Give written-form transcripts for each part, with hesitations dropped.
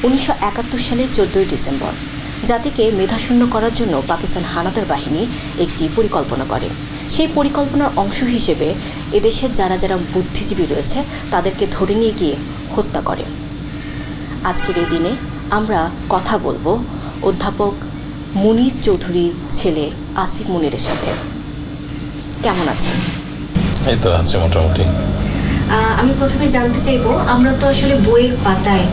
1971 সালের 14 ডিসেম্বর জাতিকে মেধাশূন্য করার জন্য পাকিস্তান হানাদার বাহিনী একটি পরিকল্পনা করে। সেই পরিকল্পনার অংশ হিসেবে এদেশের যারা যারা বুদ্ধিজীবী রয়েছে তাদেরকে ধরে নিয়ে গিয়ে হত্যা করে। আজকের এই দিনে আমরা কথা বলবো অধ্যাপক মুনীর চৌধুরীর ছেলে আসিফ মুনীরের সাথে। কেমন আছেন? এই তো আছে মোটামুটি। আমি প্রথমে জানতে চাইবো, আমরা তো আসলে বইয়ের পাতায়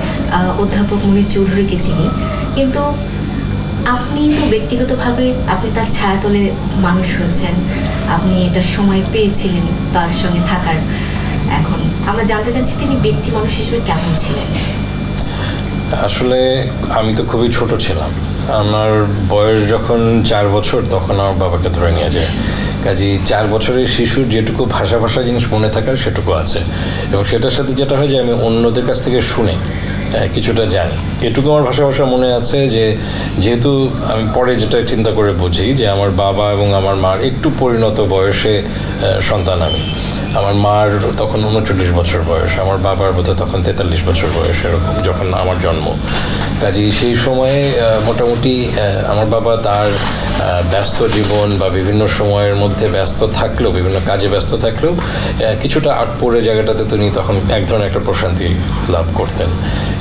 অধ্যাপক মুনীর চৌধুরীকে চিনি, কিন্তু আপনি তো ব্যক্তিগতভাবে আপনি তার ছায়াতলে মানুষ হয়েছেন, আপনি এটার সময় পেয়েছিলেন তার সঙ্গে থাকার। এখন আমরা জানতে চাচ্ছি তিনি ব্যক্তি মানুষ হিসেবে কেমন ছিলেন। আসলে আমি তো খুবই ছোট ছিলাম। আমার বয়স যখন 4 বছর তখন আমার বাবাকে ধরে নিয়ে যায়। কাজেই 4 বছরের শিশুর যেটুকু ভাষা জিনিস মনে থাকার সেটুকু আছে, এবং সেটার সাথে যেটা হয় যে আমি অন্যদের কাছ থেকে শুনে কিছুটা জানি। এটুকু আমার ভাষা মনে আছে যে যেহেতু আমি পরে যেটা চিন্তা করে বুঝি যে আমার বাবা এবং আমার মার একটু পরিণত বয়সে সন্তান আমি। আমার মার তখন 39 বছর বয়স, আমার বাবার বোধহয় তখন 43 বছর বয়স এরকম যখন আমার জন্ম। কাজেই সেই সময়ে মোটামুটি আমার বাবা তার ব্যস্ত জীবন বা বিভিন্ন সময়ের মধ্যে ব্যস্ত থাকলেও, বিভিন্ন কাজে ব্যস্ত থাকলেও কিছুটা আটপোড়ে জায়গাটাতে তিনি তখন এক ধরনের একটা প্রশান্তি লাভ করতেন,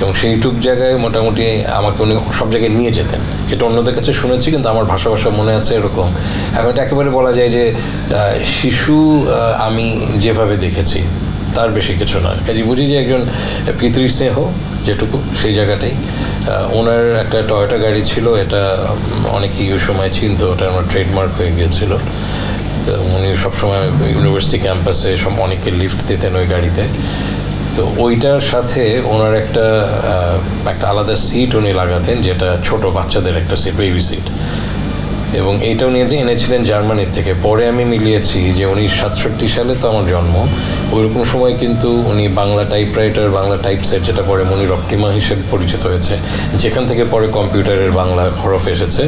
এবং সেইটুক জায়গায় মোটামুটি আমাকে উনি সব জায়গায় নিয়ে যেতেন। এটা অন্যদের কাছে শুনেছি, কিন্তু আমার ভাষা মনে আছে এরকম। এখন এটা একেবারে বলা যায় যে শিশু আমি যেভাবে দেখেছি তার বেশি কিছু নয়। কাজে বুঝি যে একজন পিতৃস্নেহ যেটুকু সেই জায়গাটাই। ওনার একটা টয়োটা গাড়ি ছিল, এটা অনেকেই ওই সময় চিনত, ওটা আমার ট্রেডমার্ক হয়ে গিয়েছিল। তো উনি সবসময় ইউনিভার্সিটি ক্যাম্পাসে সব অনেককে লিফট দিতেন ওই গাড়িতে। তো ওইটার সাথে ওনার একটা আলাদা সিট উনি লাগাতেন, যেটা ছোট বাচ্চাদের একটা সিট, বেবি সিট, এবং এইটাও নিয়ে যে এনেছিলেন জার্মানির থেকে। পরে আমি মিলিয়েছি যে 1967 সালে তো আমার জন্ম, ওইরকম সময় কিন্তু উনি বাংলা টাইপরাইটার, বাংলা টাইপসেট, যেটা পরে মনির অপটিমা হিসেবে পরিচিত হয়েছে, যেখান থেকে পরে কম্পিউটারের বাংলা হরফ এসেছে,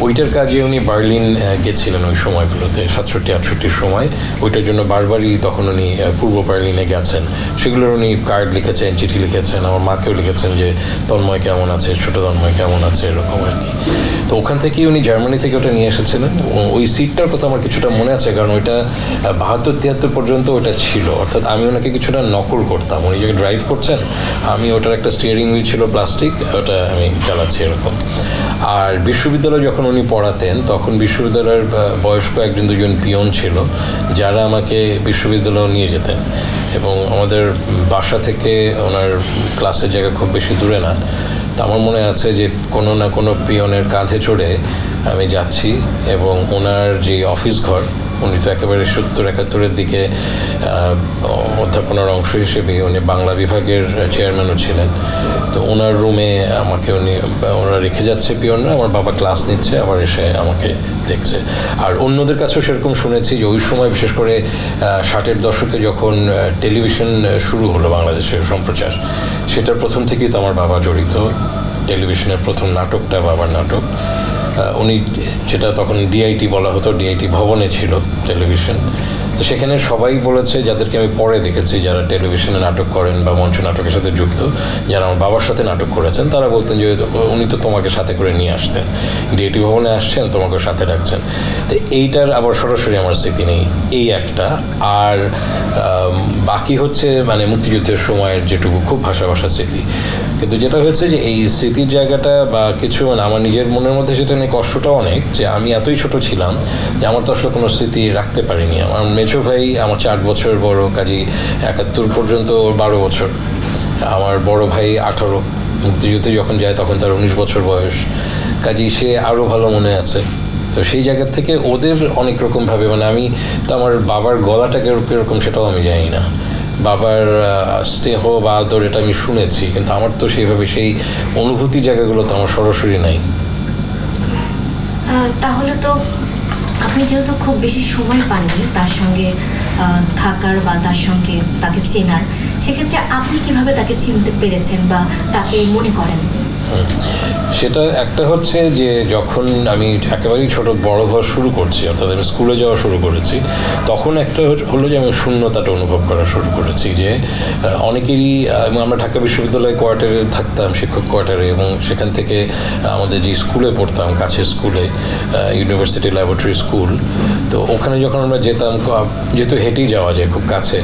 ওইটার কাজে উনি বার্লিন গেছিলেন ওই সময়গুলোতে, 67-68 সময়। ওইটার জন্য বারবারই তখন উনি পূর্ব বার্লিনে গেছেন। সেগুলোর উনি কার্ড লিখেছেন, চিঠি লিখেছেন, আমার মাকেও লিখেছেন যে তন্ময় কেমন আছে, ছোট তন্ময় কেমন আছে, এরকম আর কি। তো ওখান থেকেই উনি জার্মানি থেকে ওটা নিয়ে এসেছিলেন। ওই সিটটার কথা আমার কিছুটা মনে আছে, কারণ ওইটা 72-73 পর্যন্ত ওটা ছিল, অর্থাৎ আমি ওনাকে কিছুটা নকল করতাম। উনি যখন ড্রাইভ করছেন, আমি ওটার একটা স্টিয়ারিং হুইল ছিল প্লাস্টিক, ওটা আমি চালাচ্ছি এরকম। আর বিশ্ববিদ্যালয়ে যখন উনি পড়াতেন, তখন বিশ্ববিদ্যালয়ের বয়স্ক 1-2জন পিয়ন ছিল, যারা আমাকে বিশ্ববিদ্যালয়ে নিয়ে যেতেন, এবং আমাদের বাসা থেকে ওনার ক্লাসের জায়গা খুব বেশি দূরে না। তো আমার মনে আছে যে কোনো না কোনো পিয়নের কাঁধে চড়ে আমি যাচ্ছি, এবং ওনার যে অফিস ঘর, উনি তো একেবারে 70-71 দিকে অধ্যাপনার অংশ হিসেবে উনি বাংলা বিভাগের চেয়ারম্যানও ছিলেন। তো ওনার রুমে আমাকে ওনারা রেখে যাচ্ছে পিয়নরা, আমার বাবা ক্লাস নিচ্ছে, আবার এসে আমাকে দেখছে। আর অন্যদের কাছেও সেরকম শুনেছি যে ওই সময় বিশেষ করে 60-এর দশকে যখন টেলিভিশন শুরু হলো বাংলাদেশের সম্প্রচার, সেটার প্রথম থেকেই তো আমার বাবা জড়িত। টেলিভিশনের প্রথম নাটকটা বাবার নাটক। উনি, যেটা তখন ডিআইটি বলা হতো, ডিআইটি ভবনে ছিল টেলিভিশন। তো সেখানে সবাই বলেছে, যাদেরকে আমি পরে দেখেছি যারা টেলিভিশনে নাটক করেন বা মঞ্চ নাটকের সাথে যুক্ত, যারা আমার বাবার সাথে নাটক করেছেন, তারা বলতেন যে উনি তো তোমাকে সাথে করে নিয়ে আসতেন, ডিআইটি ভবনে আসছেন, তোমাকে সাথে রাখছেন। তো এইটার আবার সরাসরি আমার স্মৃতি নেই, এই একটা। আর বাকি হচ্ছে মানে মুক্তিযুদ্ধের সময়ের যেটুকু খুব ভাষা স্মৃতি। কিন্তু যেটা হয়েছে যে এই স্মৃতির জায়গাটা বা কিছু মানে আমার নিজের মনের মধ্যে সেটা নিয়ে কষ্টটা অনেক, যে আমি এতই ছোট ছিলাম যে আমার তো আসলে কোনো স্মৃতি রাখতে পারিনি। আমার মেজো ভাই আমার 4 বছর বড়, কাজী 71 পর্যন্ত ওর 12 বছর। আমার বড় ভাই 18, মুক্তিযুদ্ধে যখন যায় তখন তার 19 বছর বয়স, কাজী সে আরও ভালো মনে আছে। তো সেই জায়গা থেকে ওদের অনেক রকমভাবে মানে আমি তো আমার বাবার গলাটা কীরকম সেটাও আমি জানি না, বাবার স্নেহ বা আদর এটা আমি শুনেছি, কিন্তু আমার তো সেইভাবে সেই অনুভূতি জায়গাগুলো তো আমার সরাসরি নাই। তাহলে তো আপনি যেহেতু খুব বেশি সময় পাননি তার সঙ্গে থাকার বা তার সঙ্গে তাকে চেনার, সেক্ষেত্রে আপনি কিভাবে তাকে চিনতে পেরেছেন বা তাকে মনে করেন? সেটা একটা হচ্ছে যে যখন আমি একেবারেই বড় হওয়া শুরু করছি, অর্থাৎ আমি স্কুলে যাওয়া শুরু করেছি, তখন একটা হলো যে আমি শূন্যতাটা অনুভব করা শুরু করেছি। যে অনেকেরই, এবং আমরা ঢাকা বিশ্ববিদ্যালয় কোয়ার্টারে থাকতাম, শিক্ষক কোয়ার্টারে, এবং সেখান থেকে আমাদের যে স্কুলে পড়তাম, কাছের স্কুলে, ইউনিভার্সিটি ল্যাবরেটরি স্কুল, তো ওখানে যখন আমরা যেতাম, যেহেতু হেঁটেই যাওয়া যায় খুব কাছে,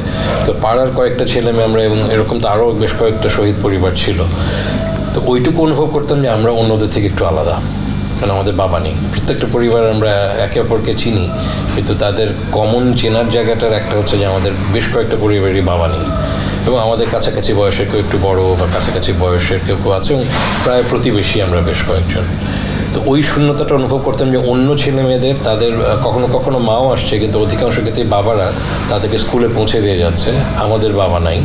তো পাড়ার কয়েকটা ছেলে মেয়ে আমরা, এবং এরকম তো আরও বেশ কয়েকটা শহীদ পরিবার ছিল, তো ওইটুকু অনুভব করতাম যে আমরা অন্যদের থেকে একটু আলাদা, কারণ আমাদের বাবা নেই। প্রত্যেকটা পরিবার আমরা একে অপরকে চিনি, কিন্তু তাদের কমন চেনার জায়গাটার একটা হচ্ছে যে আমাদের বেশ কয়েকটা পরিবারেরই বাবা নেই, এবং আমাদের কাছাকাছি বয়সের কেউ একটু বড় বা কাছাকাছি বয়সের কেউ কেউ আছে, এবং প্রায় প্রতিবেশী আমরা বেশ কয়েকজন। তো ওই শূন্যতাটা অনুভব করতাম যে অন্য ছেলে মেয়েদের, তাদের কখনো কখনো মাও আসছে, কিন্তু অধিকাংশ ক্ষেত্রে বাবারা তাদেরকে স্কুলে পৌঁছে দিয়ে যাচ্ছে, আমাদের বাবা নাই।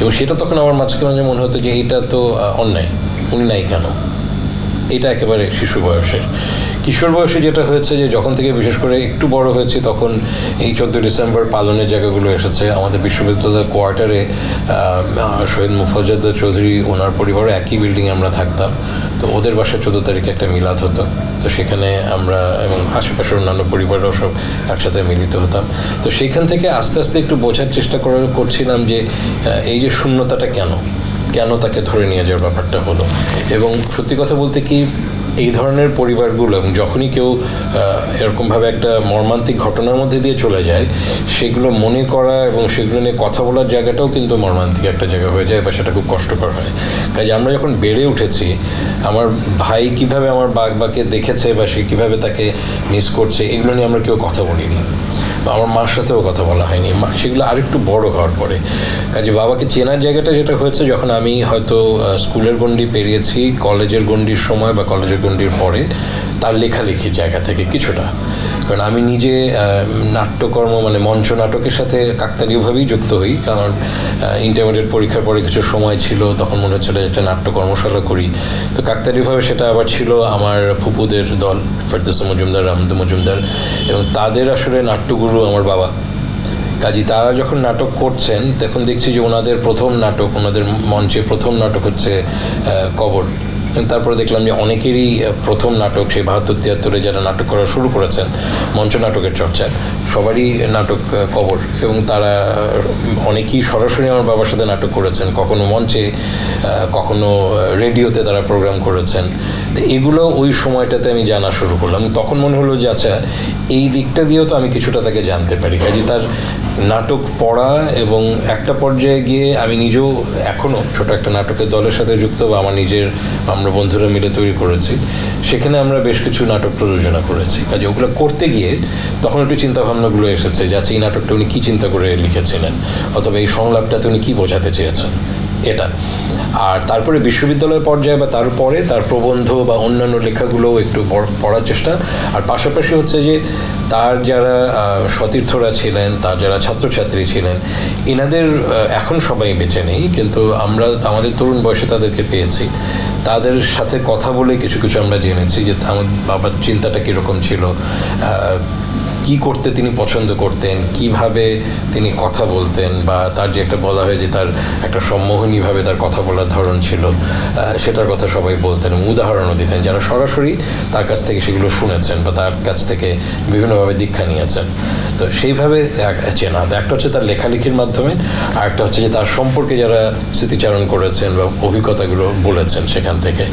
এবং সেটা তখন আমার মাঝখানে মনে হতো যে এইটা তো অন্যায়, উনি নাই কেন। এটা একেবারে শিশু বয়সের। কিশোর বয়সে যেটা হয়েছে যে যখন থেকে বিশেষ করে একটু বড় হয়েছি, তখন এই 14 ডিসেম্বর পালনের জায়গাগুলো এসেছে। আমাদের বিশ্ববিদ্যালয়ের কোয়ার্টারে শহীদ মুফাজ্জল চৌধুরী, ওনার পরিবারও একই বিল্ডিংয়ে আমরা থাকতাম, তো ওদের বাসায় 14 তারিখে একটা মিলাদ হতো, তো সেখানে আমরা এবং আশেপাশের অন্যান্য পরিবাররাও সব একসাথে মিলিত হতাম। তো সেখান থেকে আস্তে আস্তে একটু বোঝার চেষ্টা করছিলাম যে এই যে শূন্যতাটা কেন তাকে ধরে নিয়ে যাওয়ার ব্যাপারটা হলো। এবং সত্যি কথা বলতে কি, এই ধরনের পরিবারগুলো, এবং যখনই কেউ এরকমভাবে একটা মর্মান্তিক ঘটনার মধ্যে দিয়ে চলে যায়, সেগুলো মনে করা এবং সেগুলো নিয়ে কথা বলার জায়গাটাও কিন্তু মর্মান্তিক একটা জায়গা হয়ে যায়, বা সেটা খুব কষ্টকর হয়। কাজে আমরা যখন বেড়ে উঠেছি, আমার ভাই কিভাবে আমার বাঘকে দেখেছে বা সে কীভাবে তাকে মিস করছে, এগুলো নিয়ে আমরা কেউ কথা বলিনি, আমার মার সাথেও কথা বলা হয়নি, সেগুলো আরেকটু বড় হওয়ার পরে। কাজে বাবাকে চেনার জায়গাটা যেটা হয়েছে যখন আমি হয়তো স্কুলের গণ্ডি পেরিয়েছি, কলেজের গণ্ডির সময় বা কলেজের গণ্ডির পরে, তার লেখালেখির জায়গা থেকে কিছুটা। কারণ আমি নিজে নাট্যকর্ম, মানে মঞ্চ নাটকের সাথে কাকতালীয়ভাবেই যুক্ত হই। কারণ ইন্টারমিডিয়েট পরীক্ষার পরে কিছু সময় ছিল, তখন মনে হচ্ছিল একটা নাট্য কর্মশালা করি। তো কাকতালীয়ভাবে সেটা আবার ছিল আমার ফুপুদের দল, ফেরদৌসী মজুমদার, রামদু মজুমদার, এবং তাদের আসলে নাট্যগুরু আমার বাবা। কাজী তারা যখন নাটক করছেন, তখন দেখছি যে ওনাদের প্রথম নাটক, ওনাদের মঞ্চে প্রথম নাটক হচ্ছে কবর। তারপরে দেখলাম যে অনেকেরই প্রথম নাটক, সেই 72-73-এ যারা নাটক করা শুরু করেছেন মঞ্চ নাটকের চর্চায়, সবারই নাটক কবর। এবং তারা অনেকেই সরাসরি আমার বাবার সাথে নাটক করেছেন, কখনো মঞ্চে, কখনো রেডিওতে তারা প্রোগ্রাম করেছেন। তো এগুলো ওই সময়টাতে আমি জানা শুরু করলাম। তখন মনে হলো যে আচ্ছা, এই দিকটা দিয়েও তো আমি কিছুটা তাকে জানতে পারি। কাজে তার নাটক পড়া, এবং একটা পর্যায়ে গিয়ে আমি নিজেও এখনও ছোট একটা নাটকের দলের সাথে যুক্ত, বা আমার নিজের, আমরা বন্ধুরা মিলে তৈরি করেছি, সেখানে আমরা বেশ কিছু নাটক প্রযোজনা করেছি। কাজে ওগুলো করতে গিয়ে তখন একটু চিন্তাভাবনাগুলো এসেছে যে আচ্ছা, এই নাটকটা উনি কী চিন্তা করে লিখেছিলেন, অথবা এই সংলাপটাতে উনি কী বোঝাতে চেয়েছেন, এটা। আর তারপরে বিশ্ববিদ্যালয় পর্যায়ে বা তারপরে তার প্রবন্ধ বা অন্যান্য লেখাগুলোও একটু পড়ার চেষ্টা। আর পাশাপাশি হচ্ছে যে তার যারা সতীর্থরা ছিলেন, তার যারা ছাত্রছাত্রী ছিলেন, এনাদের এখন সবাই বেঁচে নেই, কিন্তু আমরা আমাদের তরুণ বয়সে তাদেরকে পেয়েছি। তাদের সাথে কথা বলে কিছু কিছু আমরা জেনেছি যে আমার বাবার চিন্তাটা কীরকম ছিল, কি করতে তিনি পছন্দ করতেন, কিভাবে তিনি কথা বলতেন, বা তার যে একটা বলা হয় যে তার একটা সম্মোহনীভাবে তার কথা বলার ধরন ছিল, সেটার কথা সবাই বলতেন, উদাহরণও দিতেন যারা সরাসরি তার কাছ থেকে সেগুলো শুনেছেন বা তার কাছ থেকে বিভিন্নভাবে দীক্ষা নিয়েছেন। তো সেইভাবে চেনা, একটা হচ্ছে তার লেখালেখির মাধ্যমে, আর একটা হচ্ছে যে তার সম্পর্কে যারা স্মৃতিচারণ করেছেন বা অভিজ্ঞতাগুলো বলেছেন সেখান থেকে।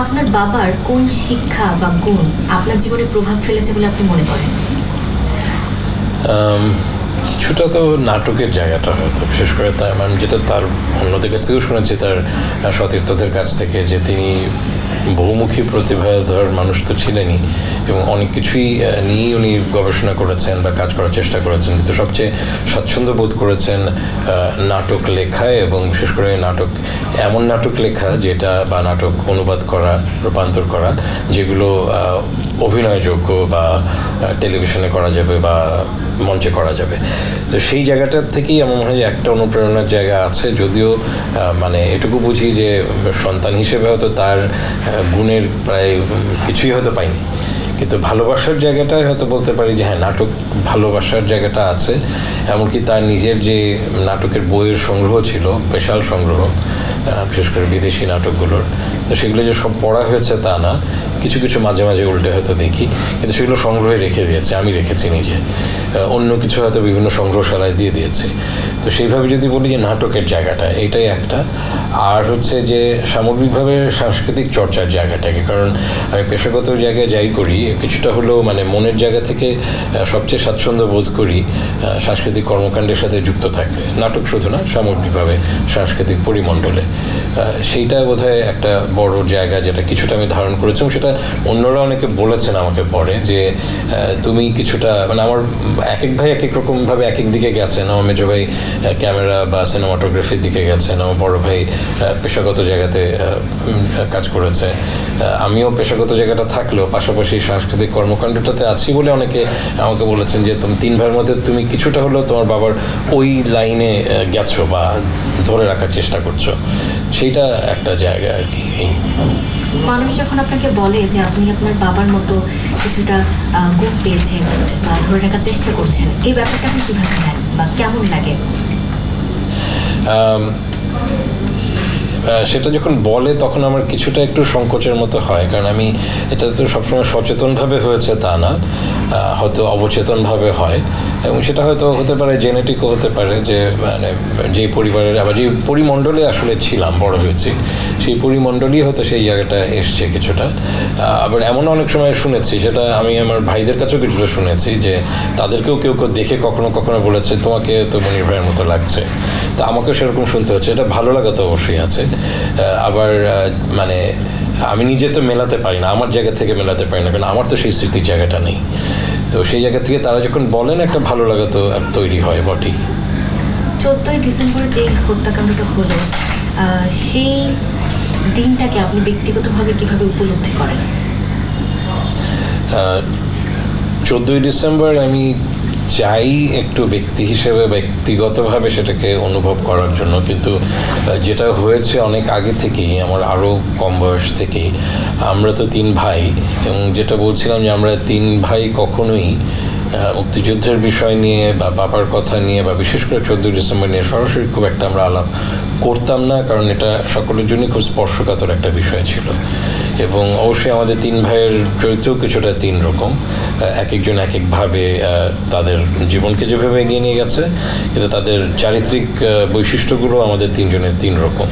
আপনার বাবার কোন শিক্ষা বা গুণ আপনার জীবনে প্রভাব ফেলেছে বলে আপনি মনে করেন? কিছুটা তো নাটকের জায়গাটা হয়তো, বিশেষ করে তাই আমি যেটা তার অন্যদের কাছ থেকেও শুনেছি, তার সতীর্থদের কাছ থেকে, যে তিনি বহুমুখী প্রতিভাধর মানুষ তো ছিলেনই, এবং অনেক কিছুই নিয়েই উনি গবেষণা করেছেন বা কাজ করার চেষ্টা করেছেন, কিন্তু সবচেয়ে স্বাচ্ছন্দ্য বোধ করেছেন নাটক লেখায়, এবং বিশেষ করে নাটক, এমন নাটক লেখা যেটা, বা নাটক অনুবাদ করা, রূপান্তর করা, যেগুলো অভিনয়যোগ্য বা টেলিভিশনে করা যাবে বা মঞ্চে করা যাবে। তো সেই জায়গাটার থেকেই আমার মনে হয় যে একটা অনুপ্রেরণার জায়গা আছে। যদিও মানে এটুকু বুঝি যে সন্তান হিসেবে হয়তো তার গুণের প্রায় কিছুই হয়তো পাইনি, কিন্তু ভালোবাসার জায়গাটাই হয়তো বলতে পারি যে হ্যাঁ, নাটক ভালোবাসার জায়গাটা আছে। এমনকি তার নিজের যে নাটকের বইয়ের সংগ্রহ ছিল, বিশাল সংগ্রহ, বিশেষ করে বিদেশি নাটকগুলোর, তো সেগুলো যে সব পড়া হয়েছে তা না, কিছু কিছু মাঝে মাঝে উল্টে হয়তো দেখি, কিন্তু সেগুলো সংগ্রহে রেখে দিয়েছে, আমি রেখেছি নিজে। অন্য কিছু হয়তো বিভিন্ন সংগ্রহশালায় দিয়ে দিয়েছে। তো সেইভাবে যদি বলি যে নাটকের জায়গাটা এইটাই একটা, আর হচ্ছে যে সামগ্রিকভাবে সাংস্কৃতিক চর্চার জায়গাটাকে, কারণ আমি পেশাগত জায়গায় যাই করি কিছুটা হলেও মানে মনের জায়গা থেকে সবচেয়ে স্বাচ্ছন্দ্য বোধ করি সাংস্কৃতিক কর্মকাণ্ডের সাথে যুক্ত থাকতে, নাটক শুধু না সামগ্রিকভাবে সাংস্কৃতিক পরিমণ্ডলে। সেইটা বোধহয় একটা বড় জায়গা যেটা কিছুটা আমি ধারণ করেছিলাম। সেটা অন্যরা অনেকে বলেছেন আমাকে পরে যে তুমি কিছুটা মানে আমার এক এক ভাই এক এক রকমভাবে এক এক দিকে গেছেন। আমার মেজো ভাই ক্যামেরা বা সিনেমাটোগ্রাফির দিকে গেছেন, আমার বড় ভাই পেশাগত জায়গাতে কাজ করেছে, আমিও পেশাগত জায়গাটা থাকলেও পাশাপাশি সাংস্কৃতিক কর্মকাণ্ডটাতে আছি বলে অনেকে আমাকে বলেছেন যে তুমি 3 ভাইয়ের মধ্যে তুমি কিছুটা হলেও তোমার বাবার ওই লাইনে গেছো বা ধরে রাখার চেষ্টা করছো, সেইটা একটা জায়গা আর কি। এই মানুষ যখন আপনাকে বলে যে আপনি আপনার বাবার মতো কিছুটা গুণ পেয়েছেন বা ধরে রাখার চেষ্টা করছেন, এই ব্যাপারটা আপনি কীভাবে নেন বা কেমন লাগে? সেটা যখন বলে তখন আমার কিছুটা একটু সংকোচের মতো হয়, কারণ আমি এটা তো সবসময় সচেতনভাবে হয়েছে তা না, হয়তো অবচেতনভাবে হয়, এবং সেটা হয়তো হতে পারে জেনেটিকও হতে পারে, যে মানে যেই পরিবারের আবার যে পরিমণ্ডলে আসলে ছিলাম বড় হয়েছি সেই পরিমণ্ডলই হয়তো সেই জায়গাটা এসছে কিছুটা। আবার এমন অনেক সময় শুনেছি, সেটা আমি আমার ভাইদের কাছেও কিছুটা শুনেছি, যে তাদেরকেও কেউ কেউ দেখে কখনো কখনো বলেছে তোমাকে তো মনির ভাইয়ের মতো লাগছে। তো আমাকেও সেরকম শুনতে হচ্ছে, এটা ভালো লাগা তো অবশ্যই আছে। আবার মানে আমি নিজে তো মেলাতে পারি না, আমার জায়গা থেকে মেলাতে পারি না, কারণ আমার তো সেই স্মৃতির জায়গাটা নেই। তো সেই জায়গা থেকে তারা যখন বলেন একটা ভালো লাগা তো তৈরি হয় বটেই। 14ই ডিসেম্বর যে হত্যাকাণ্ডটা হলো, সেই দিনটাকে আপনি ব্যক্তিগতভাবে কিভাবে উপলব্ধি করেন? 14ই ডিসেম্বর আমি চাই একটু ব্যক্তি হিসেবে ব্যক্তিগতভাবে সেটাকে অনুভব করার জন্য, কিন্তু যেটা হয়েছে অনেক আগে থেকেই, আমার আরও কম বয়স থেকেই। আমরা তো 3 ভাই, এবং যেটা বলছিলাম যে আমরা 3 ভাই কখনোই মুক্তিযুদ্ধের বিষয় নিয়ে বা বাবার কথা নিয়ে বা বিশেষ করে 14ই ডিসেম্বর নিয়ে সরাসরি খুব একটা আমরা আলাপ করতাম না, কারণ এটা সকলের জন্যই খুব স্পর্শকাতর একটা বিষয় ছিল। এবং অবশ্যই আমাদের 3 ভাইয়ের চরিত্রও কিছুটা 3 রকম, এক একজন এক একভাবে তাদের জীবনকে যেভাবে এগিয়ে নিয়ে গেছে, কিন্তু তাদের চারিত্রিক বৈশিষ্ট্যগুলো আমাদের 3 জনের 3 রকম।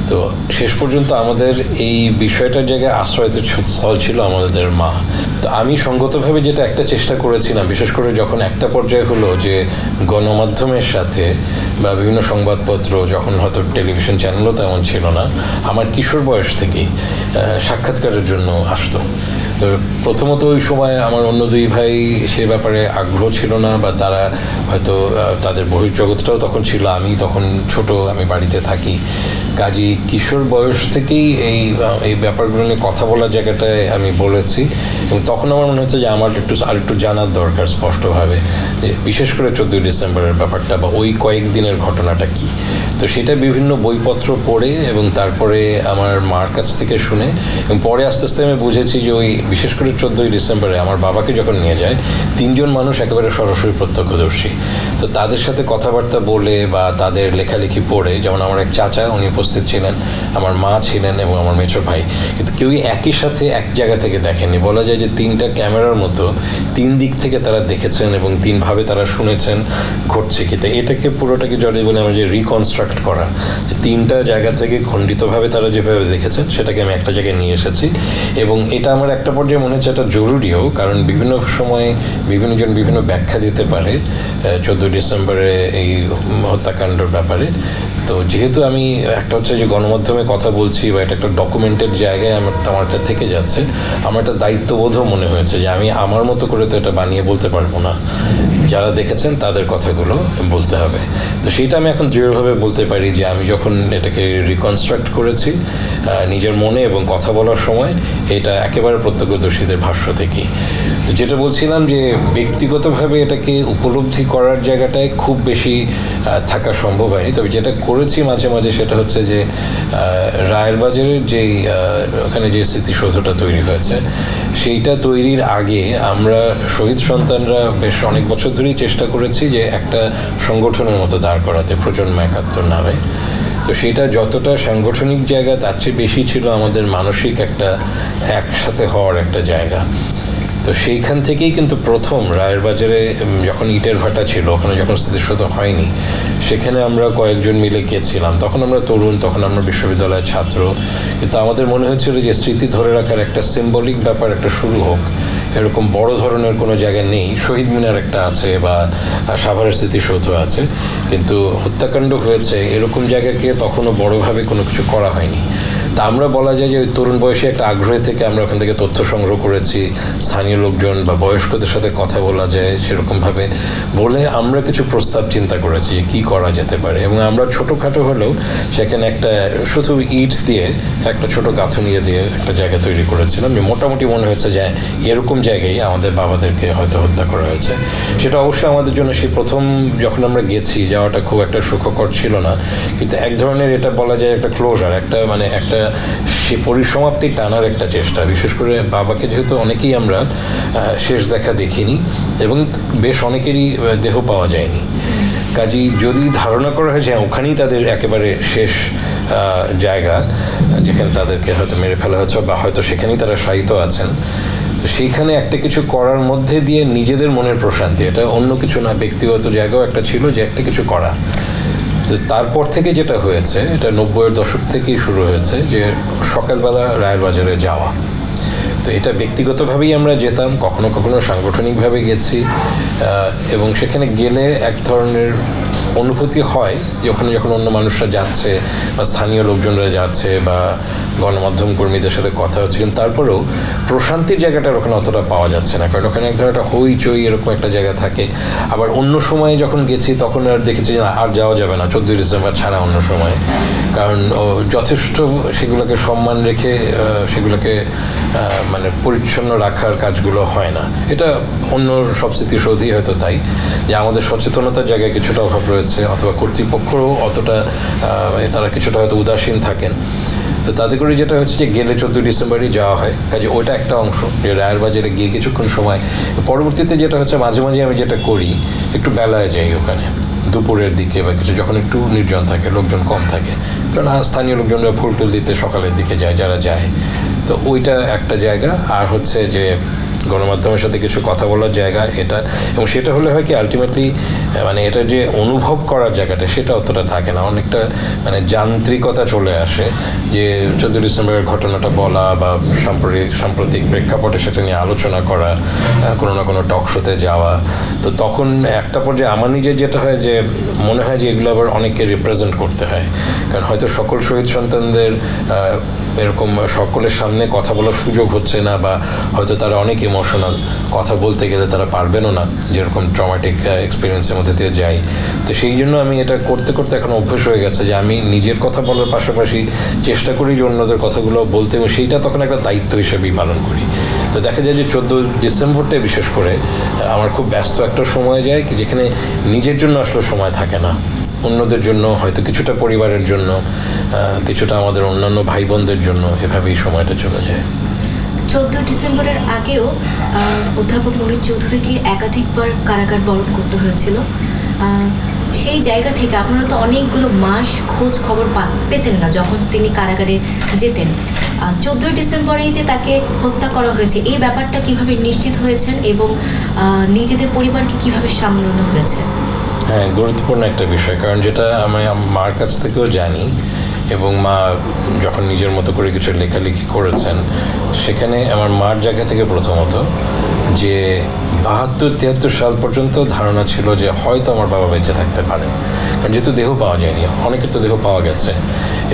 তো শেষ পর্যন্ত আমাদের এই বিষয়টার জায়গায় আশ্রয়স্থল ছিল আমাদের মা। তো আমি সঙ্গতভাবে যেটা একটা চেষ্টা করেছিলাম, বিশেষ করে যখন একটা পর্যায়ে হলো যে গণমাধ্যমের সাথে বা বিভিন্ন সংবাদপত্র, যখন হয়তো টেলিভিশন চ্যানেলও তেমন ছিল না, আমার কিশোর বয়স থেকেই সাক্ষাৎকারের জন্য আসতো। তো প্রথমত ওই সময় আমার অন্য 2 ভাই সে ব্যাপারে আগ্রহ ছিল না, বা তারা হয়তো তাদের বহির্জগৎটাও তখন ছিল, আমি তখন ছোট, আমি বাড়িতে থাকি। কাজী কিশোর বয়স থেকেই এই ব্যাপারগুলো নিয়ে কথা বলার জায়গাটায় আমি বলেছি, এবং তখন আমার মনে হচ্ছে যে আমার আরেকটু জানার দরকার স্পষ্টভাবে, যে বিশেষ করে 14ই ডিসেম্বরের ব্যাপারটা বা ওই কয়েকদিনের ঘটনাটা কি। তো সেটা বিভিন্ন বইপত্র পড়ে এবং তারপরে আমার মার কাছ থেকে শুনে, এবং পরে আস্তে আস্তে আমি বুঝেছি যে ওই বিশেষ করে 14ই ডিসেম্বরে আমার বাবাকে যখন নিয়ে যায় 3 জন মানুষ একেবারে সরাসরি প্রত্যক্ষদর্শী। তো তাদের সাথে কথাবার্তা বলে বা তাদের লেখালেখি পড়ে, যেমন আমার এক চাচা উনি উপস্থিত ছিলেন, আমার মা ছিলেন এবং আমার মেজো ভাই, কিন্তু কেউই একই সাথে এক জায়গা থেকে দেখেননি। বলা যায় যে 3টা ক্যামেরার মতো 3 দিক থেকে তারা দেখেছেন এবং 3 ভাবে তারা শুনেছেন ঘটছে কি। তো এটাকে পুরোটাকে যদি বলে আমার যে রিকনস্ট্রাক্ট করা, যে 3টা জায়গা থেকে খণ্ডিতভাবে তারা যেভাবে দেখেছেন সেটাকে আমি একটা জায়গায় নিয়ে এসেছি। এবং এটা আমার একটা পর্যায়ে মনে হচ্ছে এটা জরুরিও, কারণ বিভিন্ন সময় বিভিন্ন জন বিভিন্ন ব্যাখ্যা দিতে পারে 14ই ডিসেম্বরে এই হত্যাকাণ্ডের ব্যাপারে। তো যেহেতু আমি একটা হচ্ছে যে গণমাধ্যমে কথা বলছি বা এটা একটা ডকুমেন্টেড জায়গায় আমার এটা থেকে যাচ্ছে, আমার একটা দায়িত্ববোধও মনে হয়েছে যে আমি আমার মতো করে তো এটা বানিয়ে বলতে পারবো না, যারা দেখেছেন তাদের কথাগুলো বলতে হবে। তো সেটা আমি এখন দৃঢ়ভাবে বলতে পারি যে আমি যখন এটাকে রিকনস্ট্রাক্ট করেছি নিজের মনে এবং কথা বলার সময়, এটা একেবারে প্রত্যক্ষদর্শীদের ভাষ্য থেকেই। তো যেটা বলছিলাম যে ব্যক্তিগতভাবে এটাকে উপলব্ধি করার জায়গাটায় খুব বেশি থাকা সম্ভব হয়নি, তবে যেটা করেছি মাঝে মাঝে সেটা হচ্ছে যে রায়ের বাজারের যেই ওখানে যে স্মৃতিসৌধটা তৈরি হয়েছে, সেইটা তৈরির আগে আমরা শহীদ সন্তানরা বেশ অনেক বছর ধরেই চেষ্টা করেছি যে একটা সংগঠনের মতো দাঁড় করাতে, প্রজন্ম 71 নামে। তো তো সেটা যতটা সাংগঠনিক জায়গা তার চেয়ে বেশি ছিল আমাদের মানসিক একটা একসাথে হওয়ার একটা জায়গা। তো সেইখান থেকেই কিন্তু প্রথম রায়ের বাজারে যখন ইটের ভাটা ছিল, ওখানে যখন স্থিতিশীলতা হয়নি, সেখানে আমরা কয়েকজন মিলে গিয়েছিলাম। তখন আমরা তরুণ, তখন আমরা বিশ্ববিদ্যালয়ের ছাত্র, কিন্তু আমাদের মনে হয়েছিল যে স্মৃতি ধরে রাখার একটা সিম্বলিক ব্যাপার একটা শুরু হোক। এরকম বড় ধরনের কোনো জায়গা নেই, শহীদ মিনার একটা আছে বা সাভারের স্মৃতিসৌধ আছে, কিন্তু হত্যাকাণ্ড হয়েছে এরকম জায়গাকে তখনও বড়োভাবে কোনো কিছু করা হয়নি। তা আমরা বলা যায় যে ওই তরুণ বয়সে একটা আগ্রহ থেকে আমরা ওখান থেকে তথ্য সংগ্রহ করেছি, স্থানীয় লোকজন বা বয়স্কদের সাথে কথা বলা যায় সেরকমভাবে বলে আমরা কিছু প্রস্তাব চিন্তা করেছি যে কী করা যেতে পারে। এবং আমরা ছোটোখাটো হলেও সেখানে একটা শুধু ইট দিয়ে একটা ছোট গাঁথুনি দিয়ে একটা জায়গা তৈরি করেছিলাম, যে মোটামুটি মনে হচ্ছে যে এরকম জায়গায় আমাদের বাবাদেরকে হয়তো হত্যা করা হয়েছে। সেটা অবশ্যই আমাদের জন্য সেই প্রথম যখন আমরা গেছি, যাওয়াটা খুব একটা সুখকর ছিল না, কিন্তু এক ধরনের এটা বলা যায় একটা ক্লোজার, একটা মানে একটা সে পরিসমাপ্তি টানার একটা চেষ্টা। বিশেষ করে বাবাকে যেহেতু অনেকেই আমরা শেষ দেখা দেখিনি এবং বেশ অনেকেরই দেহ পাওয়া যায়নি, কাজেই যদি ধারণা করা হয় যে ওখানেই তাদের একেবারে শেষ জায়গা যেখানে তাদেরকে হয়তো মেরে ফেলা হয়েছে বা হয়তো সেখানেই তারা শায়িত আছেন, তো সেইখানে একটা কিছু করার মধ্যে দিয়ে নিজেদের মনের প্রশান্তি, এটা অন্য কিছু না, ব্যক্তিগত জায়গাও একটা ছিল যে একটা কিছু করা। তো তারপর থেকে যেটা হয়েছে, এটা 90-এর দশক থেকেই শুরু হয়েছে, যে সকালবেলা রায়ের বাজারে যাওয়া। তো এটা ব্যক্তিগতভাবেই আমরা যেতাম, কখনো কখনো সাংগঠনিকভাবে গেছি, এবং সেখানে গেলে এক ধরনের অনুভূতি হয় যে ওখানে যখন অন্য মানুষরা যাচ্ছে বা স্থানীয় লোকজনরা যাচ্ছে বা গণমাধ্যম কর্মীদের সাথে কথা হচ্ছে, কিন্তু তারপরেও প্রশান্তির জায়গাটার ওখানে অতটা পাওয়া যাচ্ছে না, কারণ ওখানে এক ধরনের একটা হইচই এরকম একটা জায়গা থাকে। আবার অন্য সময়ে যখন গেছি তখন আর দেখেছি যে আর যাওয়া যাবে না 14 ডিসেম্বর ছাড়া অন্য সময়ে, কারণ যথেষ্ট সেগুলোকে সম্মান রেখে সেগুলোকে মানে পরিচ্ছন্ন রাখার কাজগুলো হয় না। এটা অন্য সব স্মৃতিসৌধই হয়তো তাই, যে আমাদের সচেতনতার জায়গায় কিছুটা অভাব রয়েছে, অথবা কর্তৃপক্ষও অতটা তারা কিছুটা হয়তো উদাসীন থাকেন। তো তাতে করে যেটা হচ্ছে যে গেলে 14 ডিসেম্বরই যাওয়া হয়, কাজে ওইটা একটা অংশ, যে রায়ের বাজারে গিয়ে কিছুক্ষণ সময়। পরবর্তীতে যেটা হচ্ছে মাঝে মাঝে আমি যেটা করি, একটু বেলায় যাই ওখানে দুপুরের দিকে বা কিছু, যখন একটু নির্জন থাকে, লোকজন কম থাকে, কারণ স্থানীয় লোকজনরা ফুল টুল দিতে সকালের দিকে যায় যারা যায়। তো ওইটা একটা জায়গা। আর হচ্ছে যে গণমাধ্যমের সাথে কিছু কথা বলার জায়গা এটা, এবং সেটা হলে হয় কি আলটিমেটলি মানে এটা যে অনুভব করার জায়গাটা সেটা অতটা থাকে না, অনেকটা মানে যান্ত্রিকতা চলে আসে, যে 14 ডিসেম্বরের ঘটনাটা বলা বা সাম্প্রতিক প্রেক্ষাপটে সেটা নিয়ে আলোচনা করা, কোনো না কোনো টক শোতে যাওয়া। তো তখন একটা পর্যায়ে আমার নিজের যেটা হয় যে মনে হয় যে এগুলো আবার অনেককে রিপ্রেজেন্ট করতে হয়, কারণ হয়তো সকল শহীদ সন্তানদের এরকম সকলের সামনে কথা বলার সুযোগ হচ্ছে না, বা হয়তো তারা অনেক ইমোশনাল, কথা বলতে গেলে তারা পারবেনও না, যেরকম ট্রমাটিক এক্সপিরিয়েন্সের মধ্যে দিয়ে যাই। তো সেই জন্য আমি এটা করতে করতে এখন অভ্যেস হয়ে গেছে যে আমি নিজের কথা বলার পাশাপাশি চেষ্টা করি যে অন্যদের কথাগুলো বলতে, এবং সেইটা তখন একটা দায়িত্ব হিসেবেই পালন করি। তো দেখা যায় যে 14 ডিসেম্বরটা বিশেষ করে আমার খুব ব্যস্ত একটা সময় যায়, যেখানে নিজের জন্য আসলে সময় থাকে না, অন্যদের জন্য, হয়তো কিছুটা পরিবারের জন্য, কিছুটা আমাদের অন্যান্য ভাই বোনদের জন্য, এভাবেই সময়টা চলে যায়। 14 ডিসেম্বরের আগেও অধ্যাপক মনির চৌধুরীকে একাধিকবার কারাগার বরণ করতে হয়েছিল। সেই জায়গা থেকে আপনারা তো অনেকগুলো মাস খোঁজ খবর পেতেন না যখন তিনি কারাগারে যেতেন। 14 ডিসেম্বরেই যে তাকে হত্যা করা হয়েছে, এই ব্যাপারটা কিভাবে নিশ্চিত হয়েছেন এবং নিজেদের পরিবারকে কিভাবে সামলানো হয়েছে? হ্যাঁ, গুরুত্বপূর্ণ একটা বিষয়, কারণ যেটা আমি মার কাছ থেকেও জানি, এবং মা যখন নিজের মতো করে কিছু লেখালেখি করেছেন, সেখানে আমার মার জায়গা থেকে প্রথমত যে 72-73 সাল পর্যন্ত ধারণা ছিল যে হয়তো আমার বাবা বেঁচে থাকতে পারেন, কারণ যেহেতু দেহ পাওয়া যায়নি, অনেকের তো দেহ পাওয়া গেছে,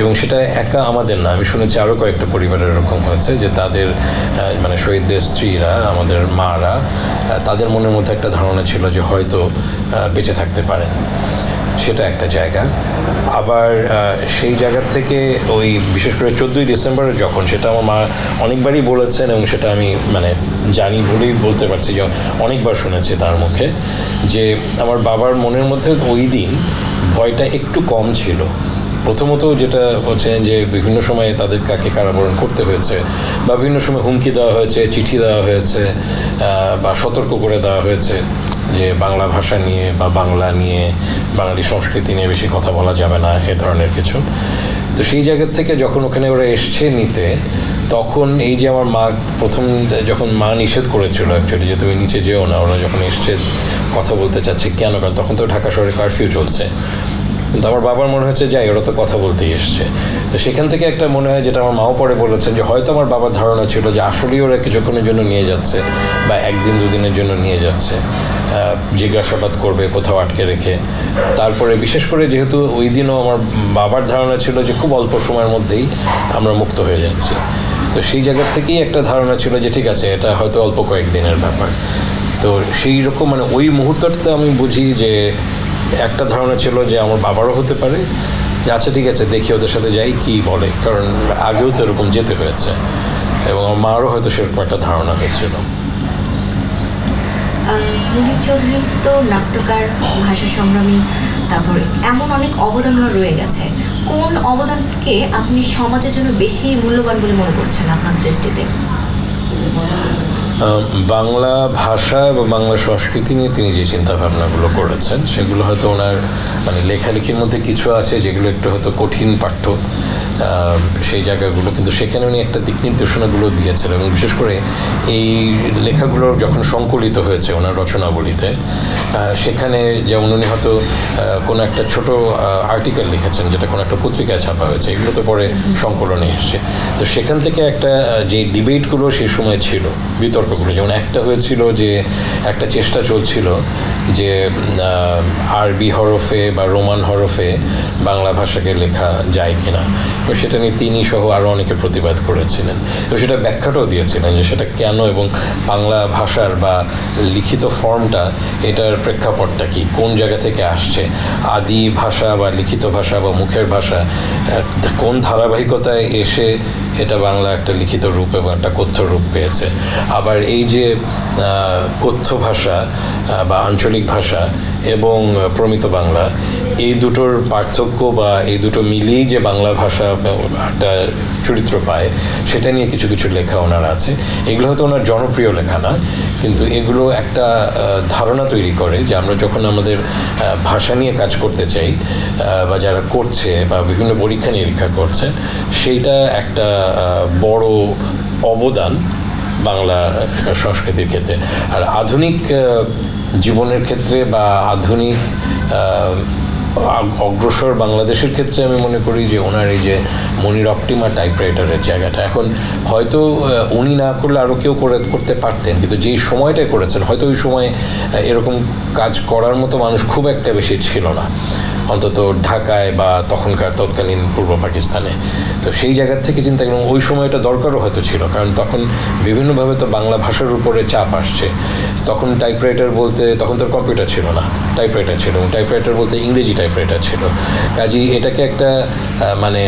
এবং সেটা একা আমাদের না, আমি শুনেছি আরও কয়েকটা পরিবারের এরকম হয়েছে যে তাদের মানে শহীদদের স্ত্রীরা, আমাদের মারা, তাদের মনের মধ্যে একটা ধারণা ছিল যে হয়তো বেঁচে থাকতে পারেন। সেটা একটা জায়গা। আবার সেই জায়গার থেকে ওই বিশেষ করে 14 ডিসেম্বরে যখন, সেটা আমার মা অনেকবারই বলেছেন, এবং সেটা আমি মানে জানি বলেই বলতে পারছি যে অনেকবার শুনেছি তার মুখে, যে আমার বাবার মনের মধ্যে ওই দিন ভয়টা একটু কম ছিল। প্রথমত যেটা হচ্ছে যে বিভিন্ন সময়ে তাদের কাকে কারাবরণ করতে হয়েছে, বা বিভিন্ন সময় হুমকি দেওয়া হয়েছে, চিঠি দেওয়া হয়েছে, বা সতর্ক করে দেওয়া হয়েছে, যে বাংলা ভাষা নিয়ে বা বাংলা নিয়ে, বাঙালি সংস্কৃতি নিয়ে বেশি কথা বলা যাবে না, এ ধরনের কিছু। তো সেই জায়গা থেকে যখন ওখানে ওরা এসছে নিতে, তখন এই যে আমার মা প্রথম যখন মা নিষেধ করেছিল অ্যাকচুয়ালি যে তুমি নিচে যেও না, ওরা যখন এসছে কথা বলতে চাচ্ছে, কেন? কারণ তখন তো ঢাকা শহরে কারফিউ চলছে। কিন্তু আমার বাবার মনে হচ্ছে যাই, ওরা তো কথা বলতেই এসছে। তো সেখান থেকে একটা মনে হয়, যেটা আমার মাও পরে বলেছেন, যে হয়তো আমার বাবার ধারণা ছিল যে আসলেই ওরা কিছুক্ষণের জন্য নিয়ে যাচ্ছে বা একদিন দুদিনের জন্য নিয়ে যাচ্ছে, জিজ্ঞাসাবাদ করবে কোথাও আটকে রেখে। তারপরে বিশেষ করে যেহেতু ওই দিনও আমার বাবার ধারণা ছিল যে খুব অল্প সময়ের মধ্যেই আমরা মুক্ত হয়ে যাচ্ছি, তো সেই জায়গা থেকেই একটা ধারণা ছিল যে ঠিক আছে, এটা হয়তো অল্প কয়েকদিনের ব্যাপার। তো সেই রকম মানে ওই মুহূর্তটাতে আমি বুঝি যে একটা ধারণা ছিল যে আমার বাবারও হতে পারে যে আচ্ছা ঠিক আছে, দেখি ওদের সাথে যাই কি বলে, কারণ আগেও তো এরকম যেতে হয়েছে, এবং আমার মারও হয়তো সেরকম একটা ধারণা হয়েছিল। মুনীর চৌধুরী তো নাট্যকার, ভাষা সংগ্রামী, তারপর এমন অনেক অবদান রয়ে গেছে। কোন অবদানকে আপনি সমাজের জন্য বেশি মূল্যবান বলে মনে করছেন আপনার দৃষ্টিতে? বাংলা ভাষা এবং বাংলা সংস্কৃতি নিয়ে তিনি যে চিন্তাভাবনাগুলো করেছেন, সেগুলো হয়তো ওনার মানে লেখালেখির মধ্যে কিছু আছে যেগুলো একটু হয়তো কঠিন পাঠ্য, সেই জায়গাগুলো, কিন্তু সেখানে উনি একটা দিক নির্দেশনাগুলো দিয়েছেন। এবং বিশেষ করে এই লেখাগুলো যখন সংকলিত হয়েছে ওনার রচনাবলিতে, সেখানে যেমন উনি হয়তো কোনো একটা ছোট আর্টিকেল লিখেছেন যেটা কোনো একটা পত্রিকায় ছাপা হয়েছে, এগুলো তো পরে সংকলনে এসছে। তো সেখান থেকে একটা যে ডিবেটগুলো সেই সময় ছিল, বিতর্কগুলো, যেমন একটা হয়েছিল যে একটা চেষ্টা চলছিল যে আরবি হরফে বা রোমান হরফে বাংলা ভাষাকে লেখা যায় কিনা, তো সেটা নিয়ে তিনি সহ আরও অনেকে প্রতিবাদ করেছিলেন। তো সেটা ব্যাখ্যাটাও দিয়েছিলেন যে সেটা কেন, এবং বাংলা ভাষার বা লিখিত ফর্মটা, এটার প্রেক্ষাপটটা কি, কোন জায়গা থেকে আসছে, আদি ভাষা বা লিখিত ভাষা বা মুখের ভাষা কোন ধারাবাহিকতায় এসে এটা বাংলা একটা লিখিত রূপ এবং একটা কথ্য রূপ পেয়েছে। আবার এই যে কথ্য ভাষা বা আঞ্চলিক ভাষা এবং প্রমিত বাংলা, এই দুটোর পার্থক্য বা এই দুটো মিলিয়েই যে বাংলা ভাষা একটা চরিত্র পায়, সেটা নিয়ে কিছু কিছু লেখা ওনার আছে। এগুলো হয়তো ওনার জনপ্রিয় লেখা না, কিন্তু এগুলো একটা ধারণা তৈরি করে যে আমরা যখন আমাদের ভাষা নিয়ে কাজ করতে চাই বা যারা করছে বা বিভিন্ন পরীক্ষা নিরীক্ষা করছে, সেইটা একটা বড় অবদান বাংলা সংস্কৃতির ক্ষেত্রে। আর আধুনিক জীবনের ক্ষেত্রে বা আধুনিক অগ্রসর বাংলাদেশের ক্ষেত্রে আমি মনে করি যে ওনার এই যে মনির অপটিমা টাইপরাইটারের জায়গাটা, এখন হয়তো উনি না করলে আরও কেউ করতে পারতেন, কিন্তু যেই সময়টায় করেছেন হয়তো ওই সময় এরকম কাজ করার মতো মানুষ খুব একটা বেশি ছিল না, অন্তত ঢাকায় বা তখনকার তৎকালীন পূর্ব পাকিস্তানে। তো সেই জায়গার থেকে চিন্তা করলাম ওই সময়টা দরকারও হয়তো ছিল, কারণ তখন বিভিন্নভাবে তো বাংলা ভাষার উপরে চাপ আসছে। তখন টাইপরাইটার বলতে, তখন তো কম্পিউটার ছিল না, টাইপরাইটার ছিল, এবং টাইপরাইটার বলতে ইংরেজি টাইপরাইটার ছিল। কাজেই এটাকে একটা মানে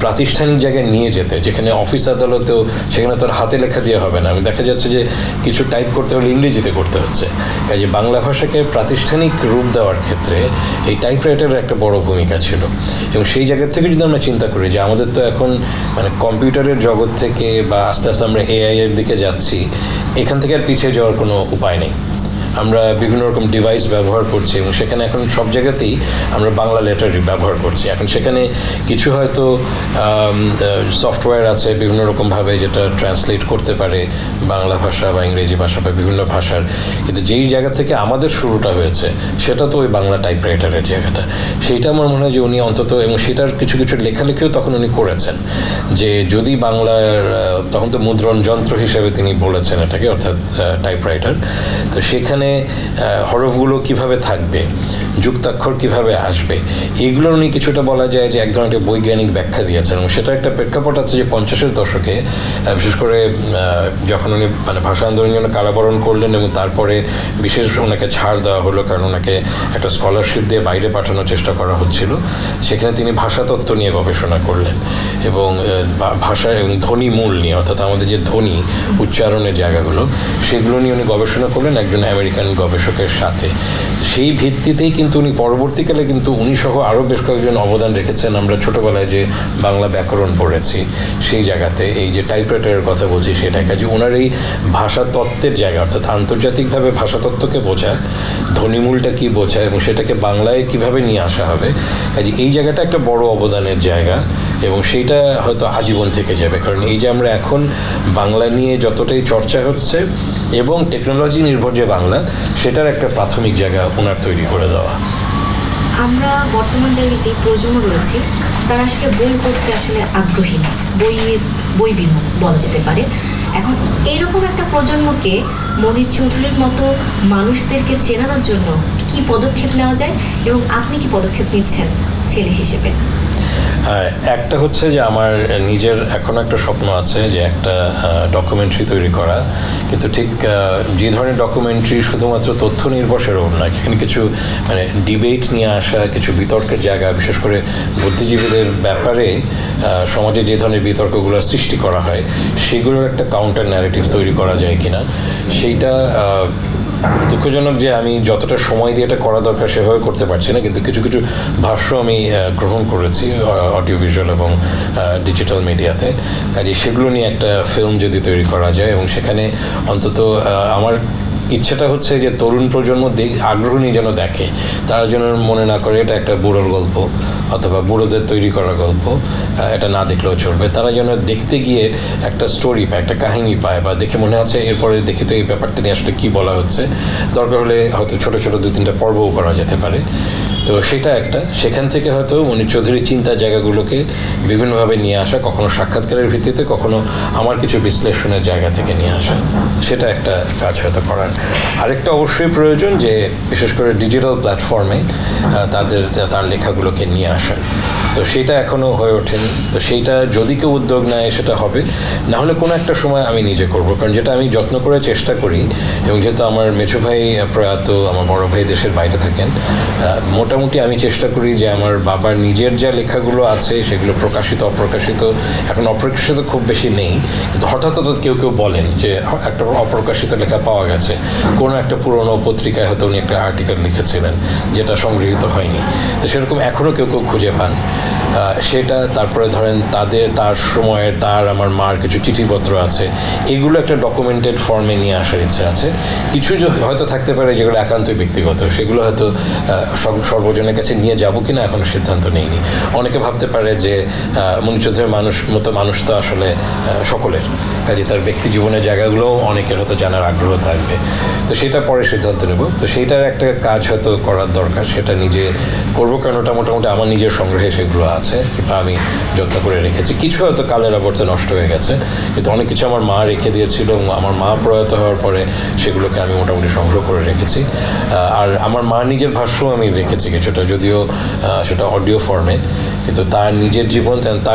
প্রাতিষ্ঠানিক জায়গায় নিয়ে যেতে, যেখানে অফিস আদালতেও সেখানে তোর হাতে লেখা দিয়ে হবে না, দেখা যাচ্ছে যে কিছু টাইপ করতে হলে ইংরেজিতে করতে হচ্ছে। কাজে বাংলা ভাষাকে প্রাতিষ্ঠানিক রূপ দেওয়ার ক্ষেত্রে এই টাইপরাইটারের একটা বড় ভূমিকা ছিল। এবং সেই জায়গা থেকে যদি আমরা চিন্তা করি যে আমাদের তো এখন মানে কম্পিউটারের জগৎ থেকে বা আস্তে আস্তে আমরা এআই এর দিকে যাচ্ছি, এখান থেকে আর পিছিয়ে যাওয়ার কোনো উপায় নেই। আমরা বিভিন্ন রকম ডিভাইস ব্যবহার করছি এবং সেখানে এখন সব জায়গাতেই আমরা বাংলা লেটার ব্যবহার করছি। এখন সেখানে কিছু হয়তো সফটওয়্যার আছে বিভিন্ন রকমভাবে যেটা ট্রান্সলেট করতে পারে বাংলা ভাষা বা ইংরেজি ভাষা বা বিভিন্ন ভাষার, কিন্তু যেই জায়গা থেকে আমাদের শুরুটা হয়েছে সেটা তো ওই বাংলা টাইপরাইটারের জায়গাটা। সেইটা আমার মনে হয় যে উনি অন্তত, এবং সেটার কিছু কিছু লেখালেখিও তখন উনি করেছেন, যে যদি বাংলার, তখন তো মুদ্রণ যন্ত্র হিসেবে তিনি বলেছেন এটাকে, অর্থাৎ টাইপরাইটার, তো সেখানে হরফগুলো কিভাবে থাকবে, যুক্তাক্ষর কিভাবে আসবে, এগুলো উনি কিছুটা বলা যায় যে এক ধরনের বৈজ্ঞানিক ব্যাখ্যা দিয়েছেন। এবং সেটা একটা প্রেক্ষাপট আছে যে 50-এর দশকে, বিশেষ করে যখন উনি মানে ভাষা আন্দোলনের জন্য কারাবরণ করলেন এবং তারপরে বিশেষ ওনাকে ছাড় দেওয়া হলো কারণ ওনাকে একটা স্কলারশিপ দিয়ে বাইরে পাঠানোর চেষ্টা করা হচ্ছিল, সেখানে তিনি ভাষাতত্ত্ব নিয়ে গবেষণা করলেন এবং ভাষার এবং ধ্বনি মূল নিয়ে, অর্থাৎ আমাদের যে ধ্বনি উচ্চারণের জায়গাগুলো, সেগুলো নিয়ে উনি গবেষণা করলেন একজন আমেরিকান আমেরিকান গবেষকের সাথে। সেই ভিত্তিতেই কিন্তু উনি পরবর্তীকালে কিন্তু উনি সহ আরও বেশ কয়েকজন অবদান রেখেছেন। আমরা ছোটোবেলায় যে বাংলা ব্যাকরণ পড়েছি সেই জায়গাতে এই যে টাইপরাইটারের কথা বলছি সেটা কাজে ওনার এই ভাষা তত্ত্বের জায়গা, অর্থাৎ আন্তর্জাতিকভাবে ভাষাতত্ত্বকে বোঝা, ধ্বনিমূলটা কী বোঝায় এবং সেটাকে বাংলায় কিভাবে নিয়ে আসা হবে, কাজে এই জায়গাটা একটা বড় অবদানের জায়গা এবং সেইটা হয়তো আজীবন থেকে যাবে। কারণ এই যে আমরা এখন বাংলা নিয়ে যতটাই চর্চা হচ্ছে এবং টেকনোলজি নির্ভর যে বাংলা, সেটার একটা প্রাথমিক জায়গা ওনার তৈরি করে দেওয়া। আমরা বর্তমান যে প্রজন্ম রয়েছে তারা আসলে বই পড়তে আসলে আগ্রহী না, বই বিমুখ বলা যেতে পারে। এখন এইরকম একটা প্রজন্মকে মনির চৌধুরীর মতো মানুষদেরকে চেনানোর জন্য কি পদক্ষেপ নেওয়া যায় এবং আপনি কি পদক্ষেপ নিচ্ছেন ছেলে হিসেবে? একটা হচ্ছে যে আমার নিজের এখন একটা স্বপ্ন আছে যে একটা ডকুমেন্টারি তৈরি করা, কিন্তু ঠিক যে ধরনের ডকুমেন্টারি শুধুমাত্র তথ্য নির্ভরশীল না, এখানে কিছু মানে ডিবেট নিয়ে আসা, কিছু বিতর্কের জায়গা, বিশেষ করে বুদ্ধিজীবীদের ব্যাপারে সমাজে যে ধরনের বিতর্কগুলোর সৃষ্টি করা হয় সেগুলোর একটা কাউন্টার ন্যারেটিভ তৈরি করা যায় কিনা, সেইটা দুঃখজনক যে আমি যতটা সময় দিয়ে এটা করা দরকার সেভাবে করতে পারছি না। কিন্তু কিছু কিছু ভাষ্য আমি গ্রহণ করেছি অডিও ভিজুয়াল এবং ডিজিটাল মিডিয়াতে, কাজে সেগুলো নিয়ে একটা ফিল্ম যদি তৈরি করা যায় এবং সেখানে অন্তত আমার ইচ্ছেটা হচ্ছে যে তরুণ প্রজন্ম আগ্রহ নিয়ে যেন দেখে, তারা যেন মনে না করে এটা একটা বুড়োর গল্প অথবা বুড়োদের তৈরি করা গল্প, এটা না দেখলেও চলবে। তারা যেন দেখতে গিয়ে একটা স্টোরি পায়, একটা কাহিনী পায়, বা দেখে মনে আছে এরপরে দেখি তো এই ব্যাপারটা নিয়ে আসলে কী বলা হচ্ছে, দরকার হলে হয়তো ছোটো ছোটো 2-3টা পর্বও করা যেতে পারে। তো সেটা একটা, সেখান থেকে হয়তো মনির চৌধুরীর চিন্তার জায়গাগুলোকে বিভিন্নভাবে নিয়ে আসা, কখনো সাক্ষাৎকারের ভিত্তিতে, কখনো আমার কিছু বিশ্লেষণের জায়গা থেকে নিয়ে আসা, সেটা একটা কাজ হয়তো করার। আরেকটা অবশ্যই প্রয়োজন যে বিশেষ করে ডিজিটাল প্ল্যাটফর্মে তার লেখাগুলোকে নিয়ে আসার, তো সেটা এখনও হয়ে ওঠেনি। তো সেইটা যদি কেউ উদ্যোগ নেয় সেটা হবে, না হলে কোনো একটা সময় আমি নিজে করব। কারণ যেটা আমি যত্ন করে চেষ্টা করি, এবং যেহেতু আমার মেছো ভাই প্রয়াত, আমার বড় ভাই দেশের বাইরে থাকেন, মোটামুটি আমি চেষ্টা করি যে আমার বাবার নিজের যা লেখাগুলো আছে সেগুলো প্রকাশিত অপ্রকাশিত, এখন অপ্রকাশিত খুব বেশি নেই, কিন্তু হঠাৎ কেউ বলেন যে একটা অপ্রকাশিত লেখা পাওয়া গেছে, কোনো একটা পুরনো পত্রিকায় হয়তো উনি একটা আর্টিকেল লিখেছিলেন যেটা সংগৃহীত হয়নি, তো সেরকম এখনও কেউ খুঁজে পান সেটা। তারপরে ধরেন তার সময়ের আমার মার কিছু চিঠিপত্র আছে, এগুলো একটা ডকুমেন্টেড ফর্মে নিয়ে আসার ইচ্ছে আছে। কিছু হয়তো থাকতে পারে যেগুলো একান্তই ব্যক্তিগত, সেগুলো হয়তো সর্বজনের কাছে নিয়ে যাব কিনা এখনো সিদ্ধান্ত নেইনি। অনেকে ভাবতে পারে যে মনির চৌধুরীর মানুষ তো আসলে সকলের, কাজে তার ব্যক্তি জীবনের জায়গাগুলোও অনেকের হয়তো জানার আগ্রহ থাকবে, তো সেটা পরে সিদ্ধান্ত নেব। তো সেইটার একটা কাজ হয়তো করার দরকার, সেটা নিজে করবো, কারণ ওটা মোটামুটি আমার নিজের সংগ্রহে সেগুলো আছে, এটা আমি যত্ন করে রেখেছি। কিছু হয়তো কালের আবর্তে নষ্ট হয়ে গেছে, কিন্তু অনেক কিছু আমার মা রেখে দিয়েছিল, আমার মা প্রয়াত হওয়ার পরে সেগুলোকে আমি মোটামুটি সংগ্রহ করে রেখেছি। আর আমার মার নিজের ভাষ্যও আমি রেখেছি কিছুটা, যদিও সেটা অডিও ফর্মে, কিন্তু তার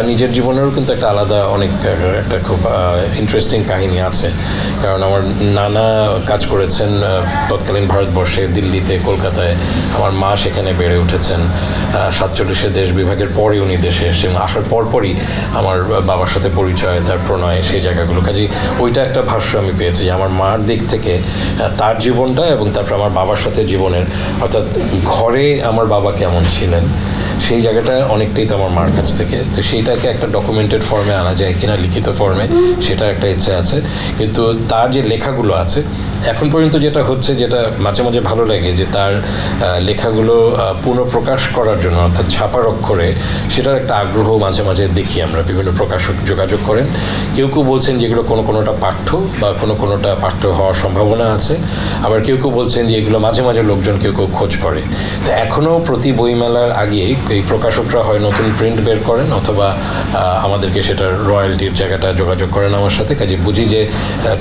নিজের জীবনেরও কিন্তু একটা আলাদা একটা খুব ইন্টারেস্টিং কাহিনী আছে। কারণ আমার নানা কাজ করেছেন তৎকালীন ভারতবর্ষে, দিল্লিতে, কলকাতায়, আমার মা সেখানে বেড়ে উঠেছেন। 47-এ দেশ বিভাগের পরে উনি দেশে এসেছেন, আসার পরপরই আমার বাবার সাথে পরিচয়, তার প্রণয়, সেই জায়গাগুলো। কাজেই ওইটা একটা ভাষ্য আমি পেয়েছি যে আমার মার দিক থেকে তার জীবনটা এবং তারপর আমার বাবার সাথে জীবনের, অর্থাৎ ঘরে আমার বাবা কেমন ছিলেন সেই জায়গাটা অনেকটাই তো আমার মার কাছ থেকে। তো সেইটাকে একটা ডকুমেন্টেড ফর্মে আনা যায় কিনা, লিখিত ফর্মে, সেটা একটা ইচ্ছে আছে। কিন্তু তার যে লেখাগুলো আছে এখন পর্যন্ত যেটা হচ্ছে, যেটা মাঝে মাঝে ভালো লাগে, যে তার লেখাগুলো পুনঃপ্রকাশ করার জন্য, অর্থাৎ ছাপার অক্ষরে, সেটার একটা আগ্রহ মাঝে মাঝে দেখি আমরা। বিভিন্ন প্রকাশক যোগাযোগ করেন, কেউ বলছেন যেগুলো কোনোটা পাঠ্য বা কোনোটা পাঠ্য হওয়ার সম্ভাবনা আছে, আবার কেউ বলছেন যে এগুলো মাঝে মাঝে লোকজন কেউ খোঁজ করে। তো এখনও প্রতি বইমেলার আগে এই প্রকাশকরা হয় নতুন প্রিন্ট বের করেন, অথবা আমাদেরকে সেটার রয়্যালটির জায়গাটা যোগাযোগ করেন আমার সাথে। কাজে বুঝি যে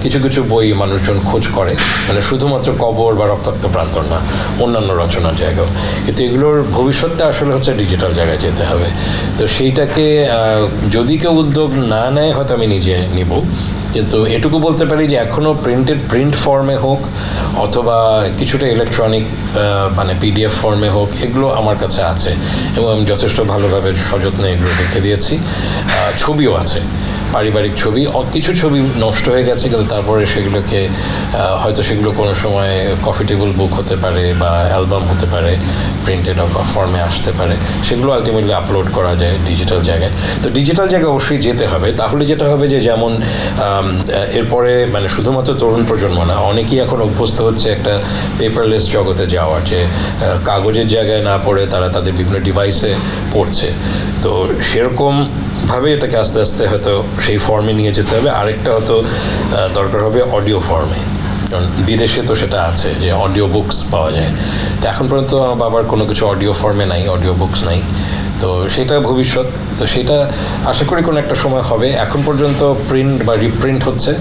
কিছু কিছু বই মানুষজন খোঁজ করে, মানে শুধুমাত্র কবর বা রক্তাক্ত প্রান্তর না, অন্যান্য রচনার জায়গাও। কিন্তু এগুলোর ভবিষ্যৎটা আসলে হচ্ছে ডিজিটাল জায়গায় যেতে হবে। তো সেইটাকে যদি কেউ উদ্যোগ না নেয় হয়তো আমি নিজে নিব, কিন্তু এটুকু বলতে পারি যে এখনও প্রিন্ট ফর্মে হোক অথবা কিছুটা ইলেকট্রনিক মানে পিডিএফ ফর্মে হোক, এগুলো আমার কাছে আছে এবং আমি যথেষ্ট ভালোভাবে সযত্নে এগুলো রেখে দিয়েছি। ছবিও আছে, পারিবারিক ছবি, কিছু ছবি নষ্ট হয়ে গেছে, কিন্তু তারপরে সেগুলোকে হয়তো সেগুলো কোনো সময় কফি টেবল বুক হতে পারে বা অ্যালবাম হতে পারে, প্রিন্টেড ফর্মে আসতে পারে, সেগুলো আলটিমেটলি আপলোড করা যায় ডিজিটাল জায়গায়। তো ডিজিটাল জায়গায় অবশ্যই যেতে হবে। তাহলে যেটা হবে যে যেমন এরপরে মানে শুধুমাত্র তরুণ প্রজন্ম না, অনেকেই এখন অভ্যস্ত হচ্ছে একটা পেপারলেস জগতে যাওয়ার, যে কাগজের জায়গায় না পড়ে তারা তাদের বিভিন্ন ডিভাইসে পড়ছে। তো সেরকমভাবে এটাকে আস্তে আস্তে হয়তো সেই ফর্মে নিয়ে যেতে হবে। আরেকটা হয়তো দরকার হবে অডিও ফর্মে, কারণ বিদেশে তো সেটা আছে যে অডিও বুকস পাওয়া যায়। তো এখন পর্যন্ত আমার বাবার কোনো কিছু অডিও ফর্মে নাই, অডিও বুকস নাই। তো সেটা ভবিষ্যৎ, তো সেটা আশা করি কোনো একটা সময় হবে। এখন পর্যন্ত প্রিন্ট বা রিপ্রিন্ট হচ্ছে,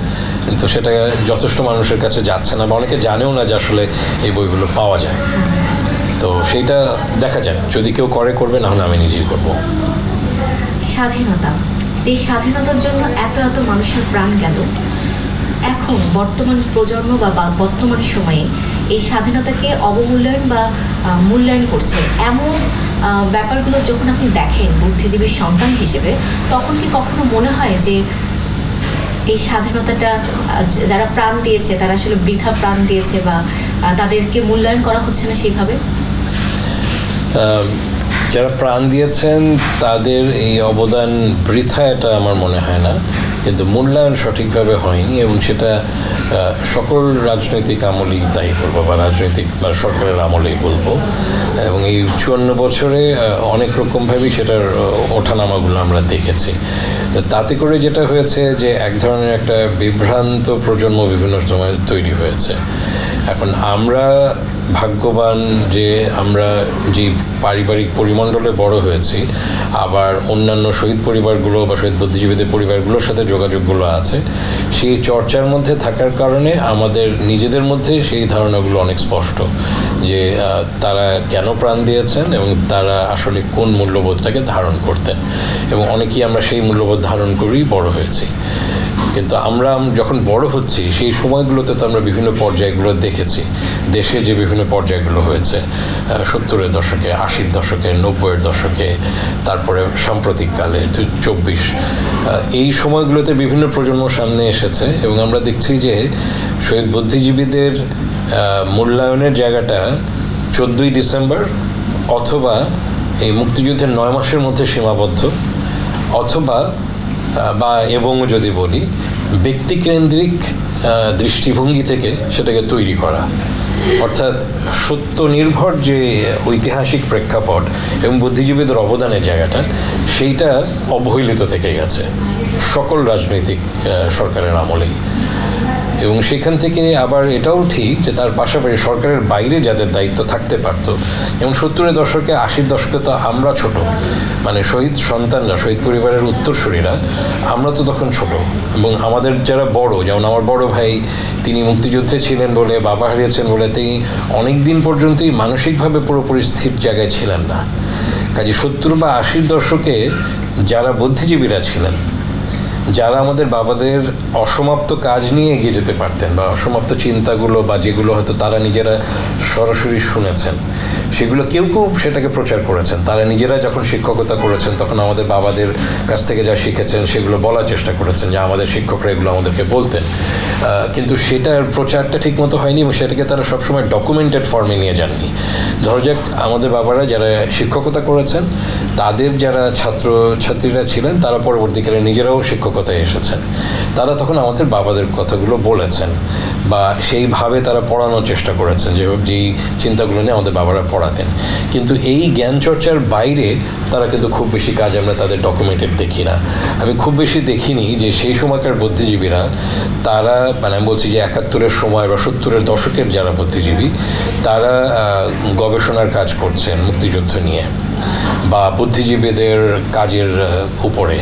কিন্তু সেটা যথেষ্ট মানুষের কাছে যাচ্ছে না, বা অনেকে জানেও না যে আসলে এই বইগুলো পাওয়া যায়। তো সেইটা দেখা যাক, যদি কেউ করবে, না হলে আমি নিজেই করবো। স্বাধীনতা, যে স্বাধীনতার জন্য এত এত মানুষের প্রাণ গেল, এখন বর্তমান প্রজন্ম বা বর্তমান সময়ে এই স্বাধীনতাকে অবমূল্যায়ন বা মূল্যায়ন করছে এমন ব্যাপারগুলো যখন আপনি দেখেন বুদ্ধিজীবীর সন্তান হিসেবে, তখন কি কখনো মনে হয় যে এই স্বাধীনতাটা যারা প্রাণ দিয়েছে তারা আসলে বৃথা প্রাণ দিয়েছে, বা তাদেরকে মূল্যায়ন করা হচ্ছে না সেইভাবে? যারা প্রাণ দিয়েছেন তাদের এই অবদান বৃথা, এটা আমার মনে হয় না, কিন্তু মূল্যায়ন সঠিকভাবে হয়নি, এবং সেটা সকল রাজনৈতিক আমলেই দায়ী করবো, বা রাজনৈতিক বা সরকারের আমলেই বলবো। এবং এই 54 বছরে অনেক রকমভাবেই সেটার ওঠানামাগুলো আমরা দেখেছি। তো তাতে করে যেটা হয়েছে যে এক ধরনের একটা বিভ্রান্ত প্রজন্ম বিভিন্ন সময় তৈরি হয়েছে। এখন আমরা ভাগ্যবান যে আমরা যে পারিবারিক পরিমণ্ডলে বড় হয়েছি, আবার অন্যান্য শহীদ পরিবারগুলো বা শহীদ বুদ্ধিজীবীদের পরিবারগুলোর সাথে যোগাযোগগুলো আছে, সেই চর্চার মধ্যে থাকার কারণে আমাদের নিজেদের মধ্যে সেই ধারণাগুলো অনেক স্পষ্ট যে তারা কেন প্রাণ দিয়েছেন এবং তারা আসলে কোন মূল্যবোধটাকে ধারণ করতেন, এবং অনেকেই আমরা সেই মূল্যবোধ ধারণ করেই বড় হয়েছি। কিন্তু আমরা যখন বড় হচ্ছি সেই সময়গুলোতে তো আমরা বিভিন্ন পর্যায়গুলো দেখেছি, দেশে যে বিভিন্ন পর্যায়গুলো হয়েছে 70-এর দশকে, 80-র দশকে, 90-এর দশকে, তারপরে সাম্প্রতিককালে 24, এই সময়গুলোতে বিভিন্ন প্রজন্ম সামনে এসেছে, এবং আমরা দেখছি যে শহীদ বুদ্ধিজীবীদের মূল্যায়নের জায়গাটা 14ই ডিসেম্বর অথবা এই মুক্তিযুদ্ধের 9 মাসের মধ্যে সীমাবদ্ধ, অথবা এবং যদি বলি ব্যক্তিকেন্দ্রিক দৃষ্টিভঙ্গি থেকে সেটাকে তৈরি করা। অর্থাৎ সত্য নির্ভর যে ঐতিহাসিক প্রেক্ষাপট এবং বুদ্ধিজীবীদের অবদানের জায়গাটা, সেইটা অবহেলিত থেকে গেছে সকল রাজনৈতিক সরকারের আমলেই। এবং সেখান থেকে আবার এটাও ঠিক যে তার পাশাপাশি সরকারের বাইরে যাদের দায়িত্ব থাকতে পারত, এবং 70-এর দশকে 80-র দশকে তো আমরা ছোট, মানে শহীদ সন্তানরা, শহীদ পরিবারের উত্তরসূরিরা, আমরা তো তখন ছোট, এবং আমাদের যারা বড়, যেমন আমার বড় ভাই, তিনি মুক্তিযুদ্ধে ছিলেন বলে, বাবা হারিয়েছেন বলে তিনি অনেক দিন পর্যন্তই মানসিকভাবে পুরোপুরি স্থির জায়গায় ছিলেন না। কাজে 70 বা 80-র দশকে যারা বুদ্ধিজীবীরা ছিলেন, যারা আমাদের বাবাদের অসমাপ্ত কাজ নিয়ে এগিয়ে যেতে পারতেন, বা অসমাপ্ত চিন্তাগুলো বা যেগুলো হয়তো তারা নিজেরা সরাসরি শুনেছেন, সেগুলো কেউ কেউ সেটাকে প্রচার করেছেন। তারা নিজেরা যখন শিক্ষকতা করেছেন তখন আমাদের বাবাদের কাছ থেকে যা শিখেছেন সেগুলো বলার চেষ্টা করেছেন, যে আমাদের শিক্ষকরা এগুলো আমাদেরকে বলতেন, কিন্তু সেটার প্রচারটা ঠিকমতো হয়নি, এবং সেটাকে তারা সবসময় ডকুমেন্টেড ফর্মে নিয়ে যাননি। ধরা যাক আমাদের বাবারা যারা শিক্ষকতা করেছেন, তাদের যারা ছাত্রছাত্রীরা ছিলেন তারা পরবর্তীকালে নিজেরাও শিক্ষকতায় এসেছেন, তারা তখন আমাদের বাবাদের কথাগুলো বলেছেন, বা সেইভাবে তারা পড়ানোর চেষ্টা করেছেন, যেই চিন্তাগুলো নিয়ে আমাদের বাবারা পড়াতেন। কিন্তু এই জ্ঞান চর্চার বাইরে তারা কিন্তু খুব বেশি কাজ আমরা তাদের ডকুমেন্টেড দেখি না। আমি খুব বেশি দেখিনি যে সেই সময়কার বুদ্ধিজীবীরা, তারা মানে আমি বলছি যে 71-এর সময় বা 70-এর দশকের যারা বুদ্ধিজীবী, তারা গবেষণার কাজ করছেন মুক্তিযুদ্ধ নিয়ে বা বুদ্ধিজীবীদের কাজের উপরে।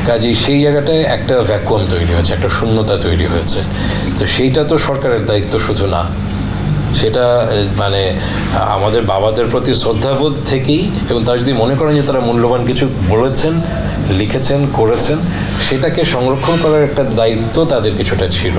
কাজেই সেই জায়গাটায় একটা ভ্যাকুয়াম তৈরি হয়েছে, একটা শূন্যতা তৈরি হয়েছে। তো সেইটা তো সরকারের দায়িত্ব শুধু না, সেটা মানে আমাদের বাবাদের প্রতি শ্রদ্ধাবোধ থেকেই, এবং তারা যদি মনে করেন যে তারা মূল্যবান কিছু বলেছেন, লিখেছেন, করেছেন, সেটাকে সংরক্ষণ করার একটা দায়িত্ব তাদের কিছুটা ছিল।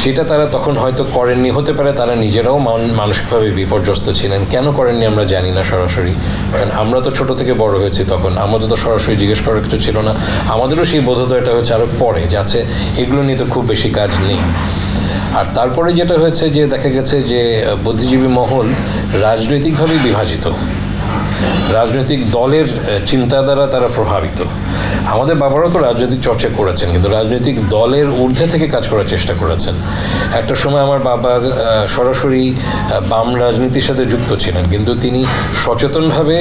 সেটা তারা তখন হয়তো করেননি, হতে পারে তারা নিজেরাও মানসিকভাবে বিপর্যস্ত ছিলেন। কেন করেননি আমরা জানি না সরাসরি, কারণ আমরা তো ছোট থেকে বড় হয়েছি, তখন আমাদের তো সরাসরি জিজ্ঞেস করার কিছু ছিল না। আমাদেরও সেই বোধোদয়টা হচ্ছে আরও পরে, যে আছে এগুলো নিয়ে তো খুব বেশি কাজ নেই। আর তারপরে যেটা হয়েছে যে দেখা গেছে যে বুদ্ধিজীবী মহল রাজনৈতিকভাবে বিভাজিত, রাজনৈতিক দলের চিন্তা দ্বারা তারা প্রভাবিত। আমাদের বাবারাও তো রাজনৈতিক চর্চা করেছেন, কিন্তু রাজনৈতিক দলের ঊর্ধ্বে থেকে কাজ করার চেষ্টা করেছেন। একটা সময় আমার বাবা সরাসরি বাম রাজনীতির সাথে যুক্ত ছিলেন, কিন্তু তিনি সচেতনভাবে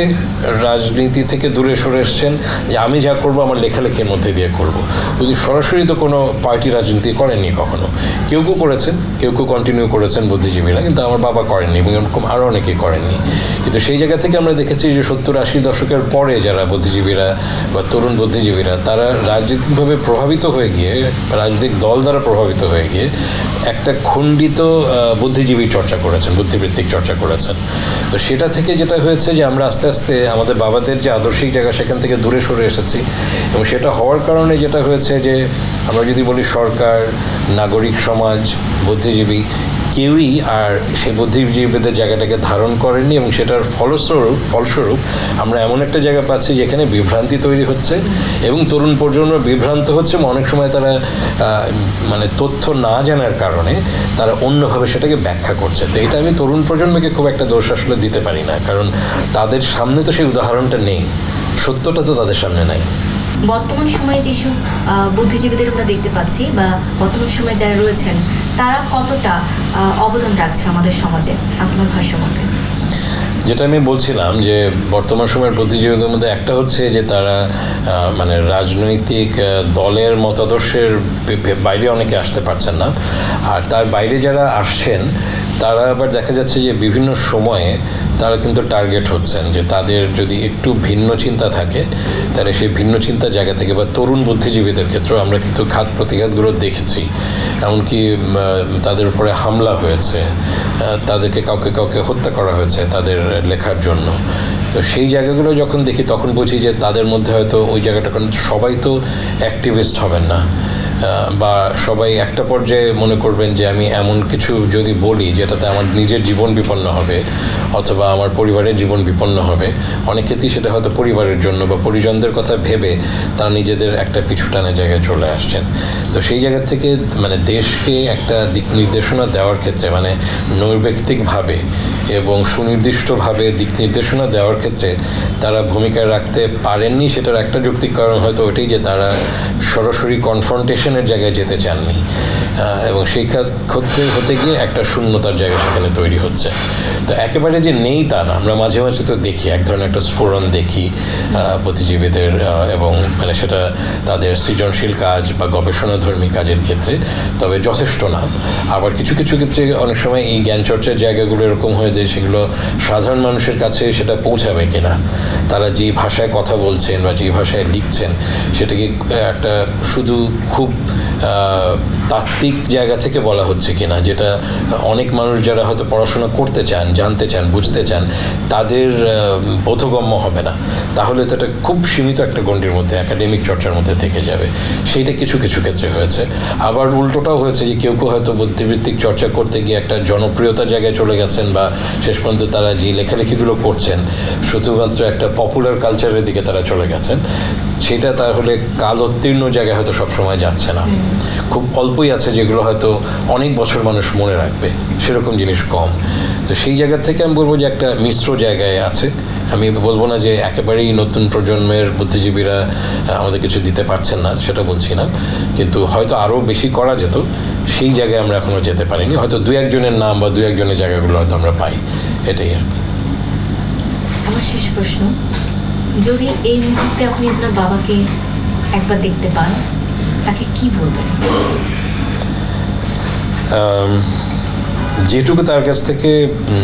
রাজনীতি থেকে দূরে সরে এসছেন, যে আমি যা করব আমার লেখালেখির মধ্যে দিয়ে করব। যদি সরাসরি তো কোনো পার্টি রাজনীতি করেননি কখনো। কেউ কেউ করেছেন, কেউ কেউ কন্টিনিউ করেছেন বুদ্ধিজীবীরা, কিন্তু আমার বাবা করেননি এবং এরকম আরও অনেকেই করেননি। কিন্তু সেই জায়গা থেকে আমরা দেখেছি যে 70-80 দশকের পরে যারা বুদ্ধিজীবীরা বা তরুণ বুদ্ধিজীবীরা, তারা রাজনৈতিকভাবে প্রভাবিত হয়ে গিয়ে, রাজনৈতিক দল দ্বারা প্রভাবিত হয়ে গিয়ে একটা খণ্ডিত বুদ্ধিজীবী চর্চা করেছেন, বুদ্ধিবৃত্তিক চর্চা করেছেন। তো সেটা থেকে যেটা হয়েছে যে আমরা আস্তে আস্তে আমাদের বাবাদের যে আদর্শিক জায়গা সেখান থেকে দূরে সরে এসেছি, এবং সেটা হওয়ার কারণে যেটা হয়েছে যে আমরা যদি বলি সরকার, নাগরিক সমাজ, বুদ্ধিজীবী, কেউই আর সেই বুদ্ধিজীবীদের জায়গাটাকে ধারণ করেননি, এবং সেটার ফলস্বরূপ আমরা এমন একটা জায়গা পাচ্ছি যেখানে বিভ্রান্তি তৈরি হচ্ছে, এবং তরুণ প্রজন্ম বিভ্রান্ত হচ্ছে। অনেক সময় তারা মানে তথ্য না জানার কারণে তারা অন্যভাবে সেটাকে ব্যাখ্যা করছে। তো এটা আমি তরুণ প্রজন্মকে খুব একটা দোষ আসলে দিতে পারি না, কারণ তাদের সামনে তো সেই উদাহরণটা নেই, সত্যটা তো তাদের সামনে নাই। বর্তমান সময়ে যেসব বুদ্ধিজীবীদের আমরা দেখতে পাচ্ছি বা বর্তমান সময়ে যারা রয়েছেন, তারা কতটা অবদান রাখছে আমাদের সমাজে আপনার ভাষ্য মতে? যেটা আমি বলছিলাম যে বর্তমান সময়ের বুদ্ধিজীবীদের মধ্যে একটা হচ্ছে যে তারা মানে রাজনৈতিক দলের মতাদর্শের বাইরে অনেকে আসতে পারছেন না, আর তার বাইরে যারা আসছেন তারা আবার দেখা যাচ্ছে যে বিভিন্ন সময়ে তারা কিন্তু টার্গেট হচ্ছেন, যে তাদের যদি একটু ভিন্ন চিন্তা থাকে তাহলে সেই ভিন্ন চিন্তার জায়গা থেকে, বা তরুণ বুদ্ধিজীবীদের ক্ষেত্রেও আমরা কিন্তু ঘাত প্রতিঘাতগুলো দেখেছি। এমনকি তাদের উপরে হামলা হয়েছে, তাদেরকে কাউকে হত্যা করা হয়েছে তাদের লেখার জন্য। তো সেই জায়গাগুলো যখন দেখি তখন বুঝি যে তাদের মধ্যে হয়তো ওই জায়গাটা, কারণ সবাই তো অ্যাক্টিভিস্ট হবেন না, বা সবাই একটা পর্যায়ে মনে করবেন যে আমি এমন কিছু যদি বলি যেটাতে আমার নিজের জীবন বিপন্ন হবে অথবা আমার পরিবারের জীবন বিপন্ন হবে। অনেক ক্ষেত্রেই সেটা হয়তো পরিবারের জন্য বা পরিজনদের কথা ভেবে তারা নিজেদের একটা পিছু টানের জায়গায় চলে আসছেন। তো সেই জায়গা থেকে মানে দেশকে একটা দিক নির্দেশনা দেওয়ার ক্ষেত্রে, মানে নৈর্ব্যক্তিকভাবে এবং সুনির্দিষ্টভাবে দিক নির্দেশনা দেওয়ার ক্ষেত্রে তারা ভূমিকা রাখতে পারেননি। সেটার একটা যৌক্তিক কারণ হয়তো ওটাই যে তারা সরাসরি কনফ্রন্টেশনের জায়গায় যেতে চাননি, এবং সেই ক্ষেত্রে হতে গিয়ে একটা শূন্যতার জায়গা সেখানে তৈরি হচ্ছে। তো একেবারে যে নেই তা না, আমরা মাঝে মাঝে তো দেখি এক ধরনের একটা স্ফোরণ দেখি বুদ্ধিজীবীদের, এবং মানে সেটা তাদের সৃজনশীল কাজ বা গবেষণাধর্মী কাজের ক্ষেত্রে, তবে যথেষ্ট না। আবার কিছু কিছু ক্ষেত্রে অনেক সময় এই জ্ঞান চর্চার জায়গাগুলো এরকম হয়ে যায় সেগুলো সাধারণ মানুষের কাছে সেটা পৌঁছাবে কিনা, তারা যেই ভাষায় কথা বলছেন বা যেই ভাষায় লিখছেন সেটাকে একটা শুধু খুব তাত্ত্বিক জায়গা থেকে বলা হচ্ছে কিনা, যেটা অনেক মানুষ যারা হয়তো পড়াশোনা করতে চান, জানতে চান, বুঝতে চান, তাদের বোধগম্য হবে না। তাহলে তো এটা খুব সীমিত একটা গণ্ডির মধ্যে, একাডেমিক চর্চার মধ্যে থেকে যাবে। সেইটা কিছু কিছু ক্ষেত্রে হয়েছে। আবার উল্টোটাও হয়েছে যে কেউ কেউ হয়তো বুদ্ধিবৃত্তিক চর্চা করতে গিয়ে একটা জনপ্রিয়তার জায়গায় চলে গেছেন, বা শেষ পর্যন্ত তারা যে লেখালেখিগুলো করছেন শুধুমাত্র একটা পপুলার কালচারের দিকে তারা চলে গেছেন। সেটা তাহলে কালোত্তীর্ণ জায়গায় হয়তো সবসময় যাচ্ছে না। খুব অল্পই আছে যেগুলো হয়তো অনেক বছর মানুষ মনে রাখবে, সেরকম জিনিস কম। তো সেই জায়গা থেকে আমি বলবো যে একটা মিশ্র জায়গায় আছে। আমি বলবো না যে একেবারেই নতুন প্রজন্মের বুদ্ধিজীবীরা আমাদের কিছু দিতে পারছেন না, সেটা বলছি না, কিন্তু হয়তো আরও বেশি করা যেত, সেই জায়গায় আমরা এখনও যেতে পারিনি। হয়তো দু একজনের নাম বা দু একজনের জায়গাগুলো হয়তো আমরা পাই, এটাই আর কি। আমার শেষ প্রশ্ন, যদি এই মুহূর্তে আপনি আপনার বাবাকে একবার দেখতে পান, তাকে কি বলবেন? যেটুকু তার কাছ থেকে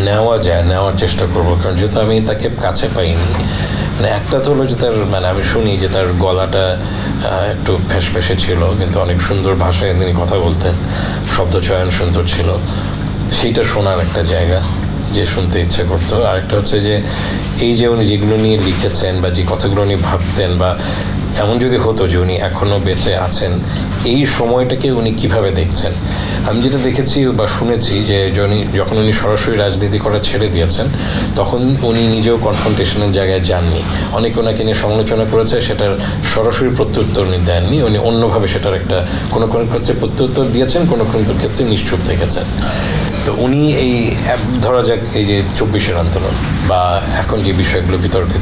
নেওয়া যায় নেওয়ার চেষ্টা করবো, কারণ যেহেতু আমি তাকে কাছে পাইনি। মানে একটা তো হলো যে তার, মানে আমি শুনি যে তার গলাটা একটু ফ্যাসফ্যাসে ছিল, কিন্তু অনেক সুন্দর ভাষায় তিনি কথা বলতেন, শব্দচয়ন সুন্দর ছিল, সেইটা শোনার একটা জায়গা যে শুনতে ইচ্ছে করতো। আরেকটা হচ্ছে যে এই যে উনি যেগুলো নিয়ে লিখেছেন বা যে কথাগুলো উনি ভাবতেন বা এমন যদি হতো যে উনি এখনও বেঁচে আছেন, এই সময়টাকে উনি কিভাবে দেখছেন। আমি যেটা দেখেছি বা শুনেছি যে যখন উনি সরাসরি রাজনীতি করা ছেড়ে দিয়েছেন, তখন উনি নিজেও কনফ্রন্টেশনের জায়গায় যাননি। অনেকে ওনাকে নিয়ে সমালোচনা করেছে, সেটার সরাসরি প্রত্যুত্তর উনি দেননি। উনি অন্যভাবে সেটার একটা কোনো কোনো ক্ষেত্রে প্রত্যুত্তর দিয়েছেন, কোনো কোনো ক্ষেত্রে নিশ্চুপ থেকেছেন। তো উনি এই ধরা যাক এই যে 24-এর আন্দোলন বা এখন যে বিষয়গুলো বিতর্কে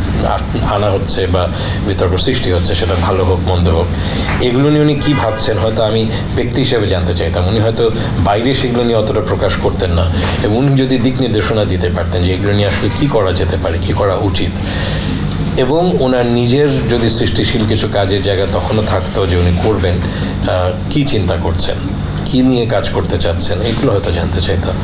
আনা হচ্ছে বা বিতর্ক সৃষ্টি হচ্ছে, সেটা ভালো হোক মন্দ হোক, এগুলো নিয়ে উনি কী ভাবছেন হয়তো আমি ব্যক্তি হিসেবে জানতে চাইতাম। উনি হয়তো বাইরে সেগুলো নিয়ে অতটা প্রকাশ করতেন না, এবং উনি যদি দিক নির্দেশনা দিতে পারতেন যে এগুলো নিয়ে আসলে কী করা যেতে পারে, কী করা উচিত, এবং ওনার নিজের যদি সৃষ্টিশীল কিছু কাজের জায়গা তখনও থাকতো যে উনি করবেন, কী চিন্তা করছেন, কী নিয়ে কাজ করতে চাচ্ছেন, এগুলো হয়তো জানতে চাইতাম।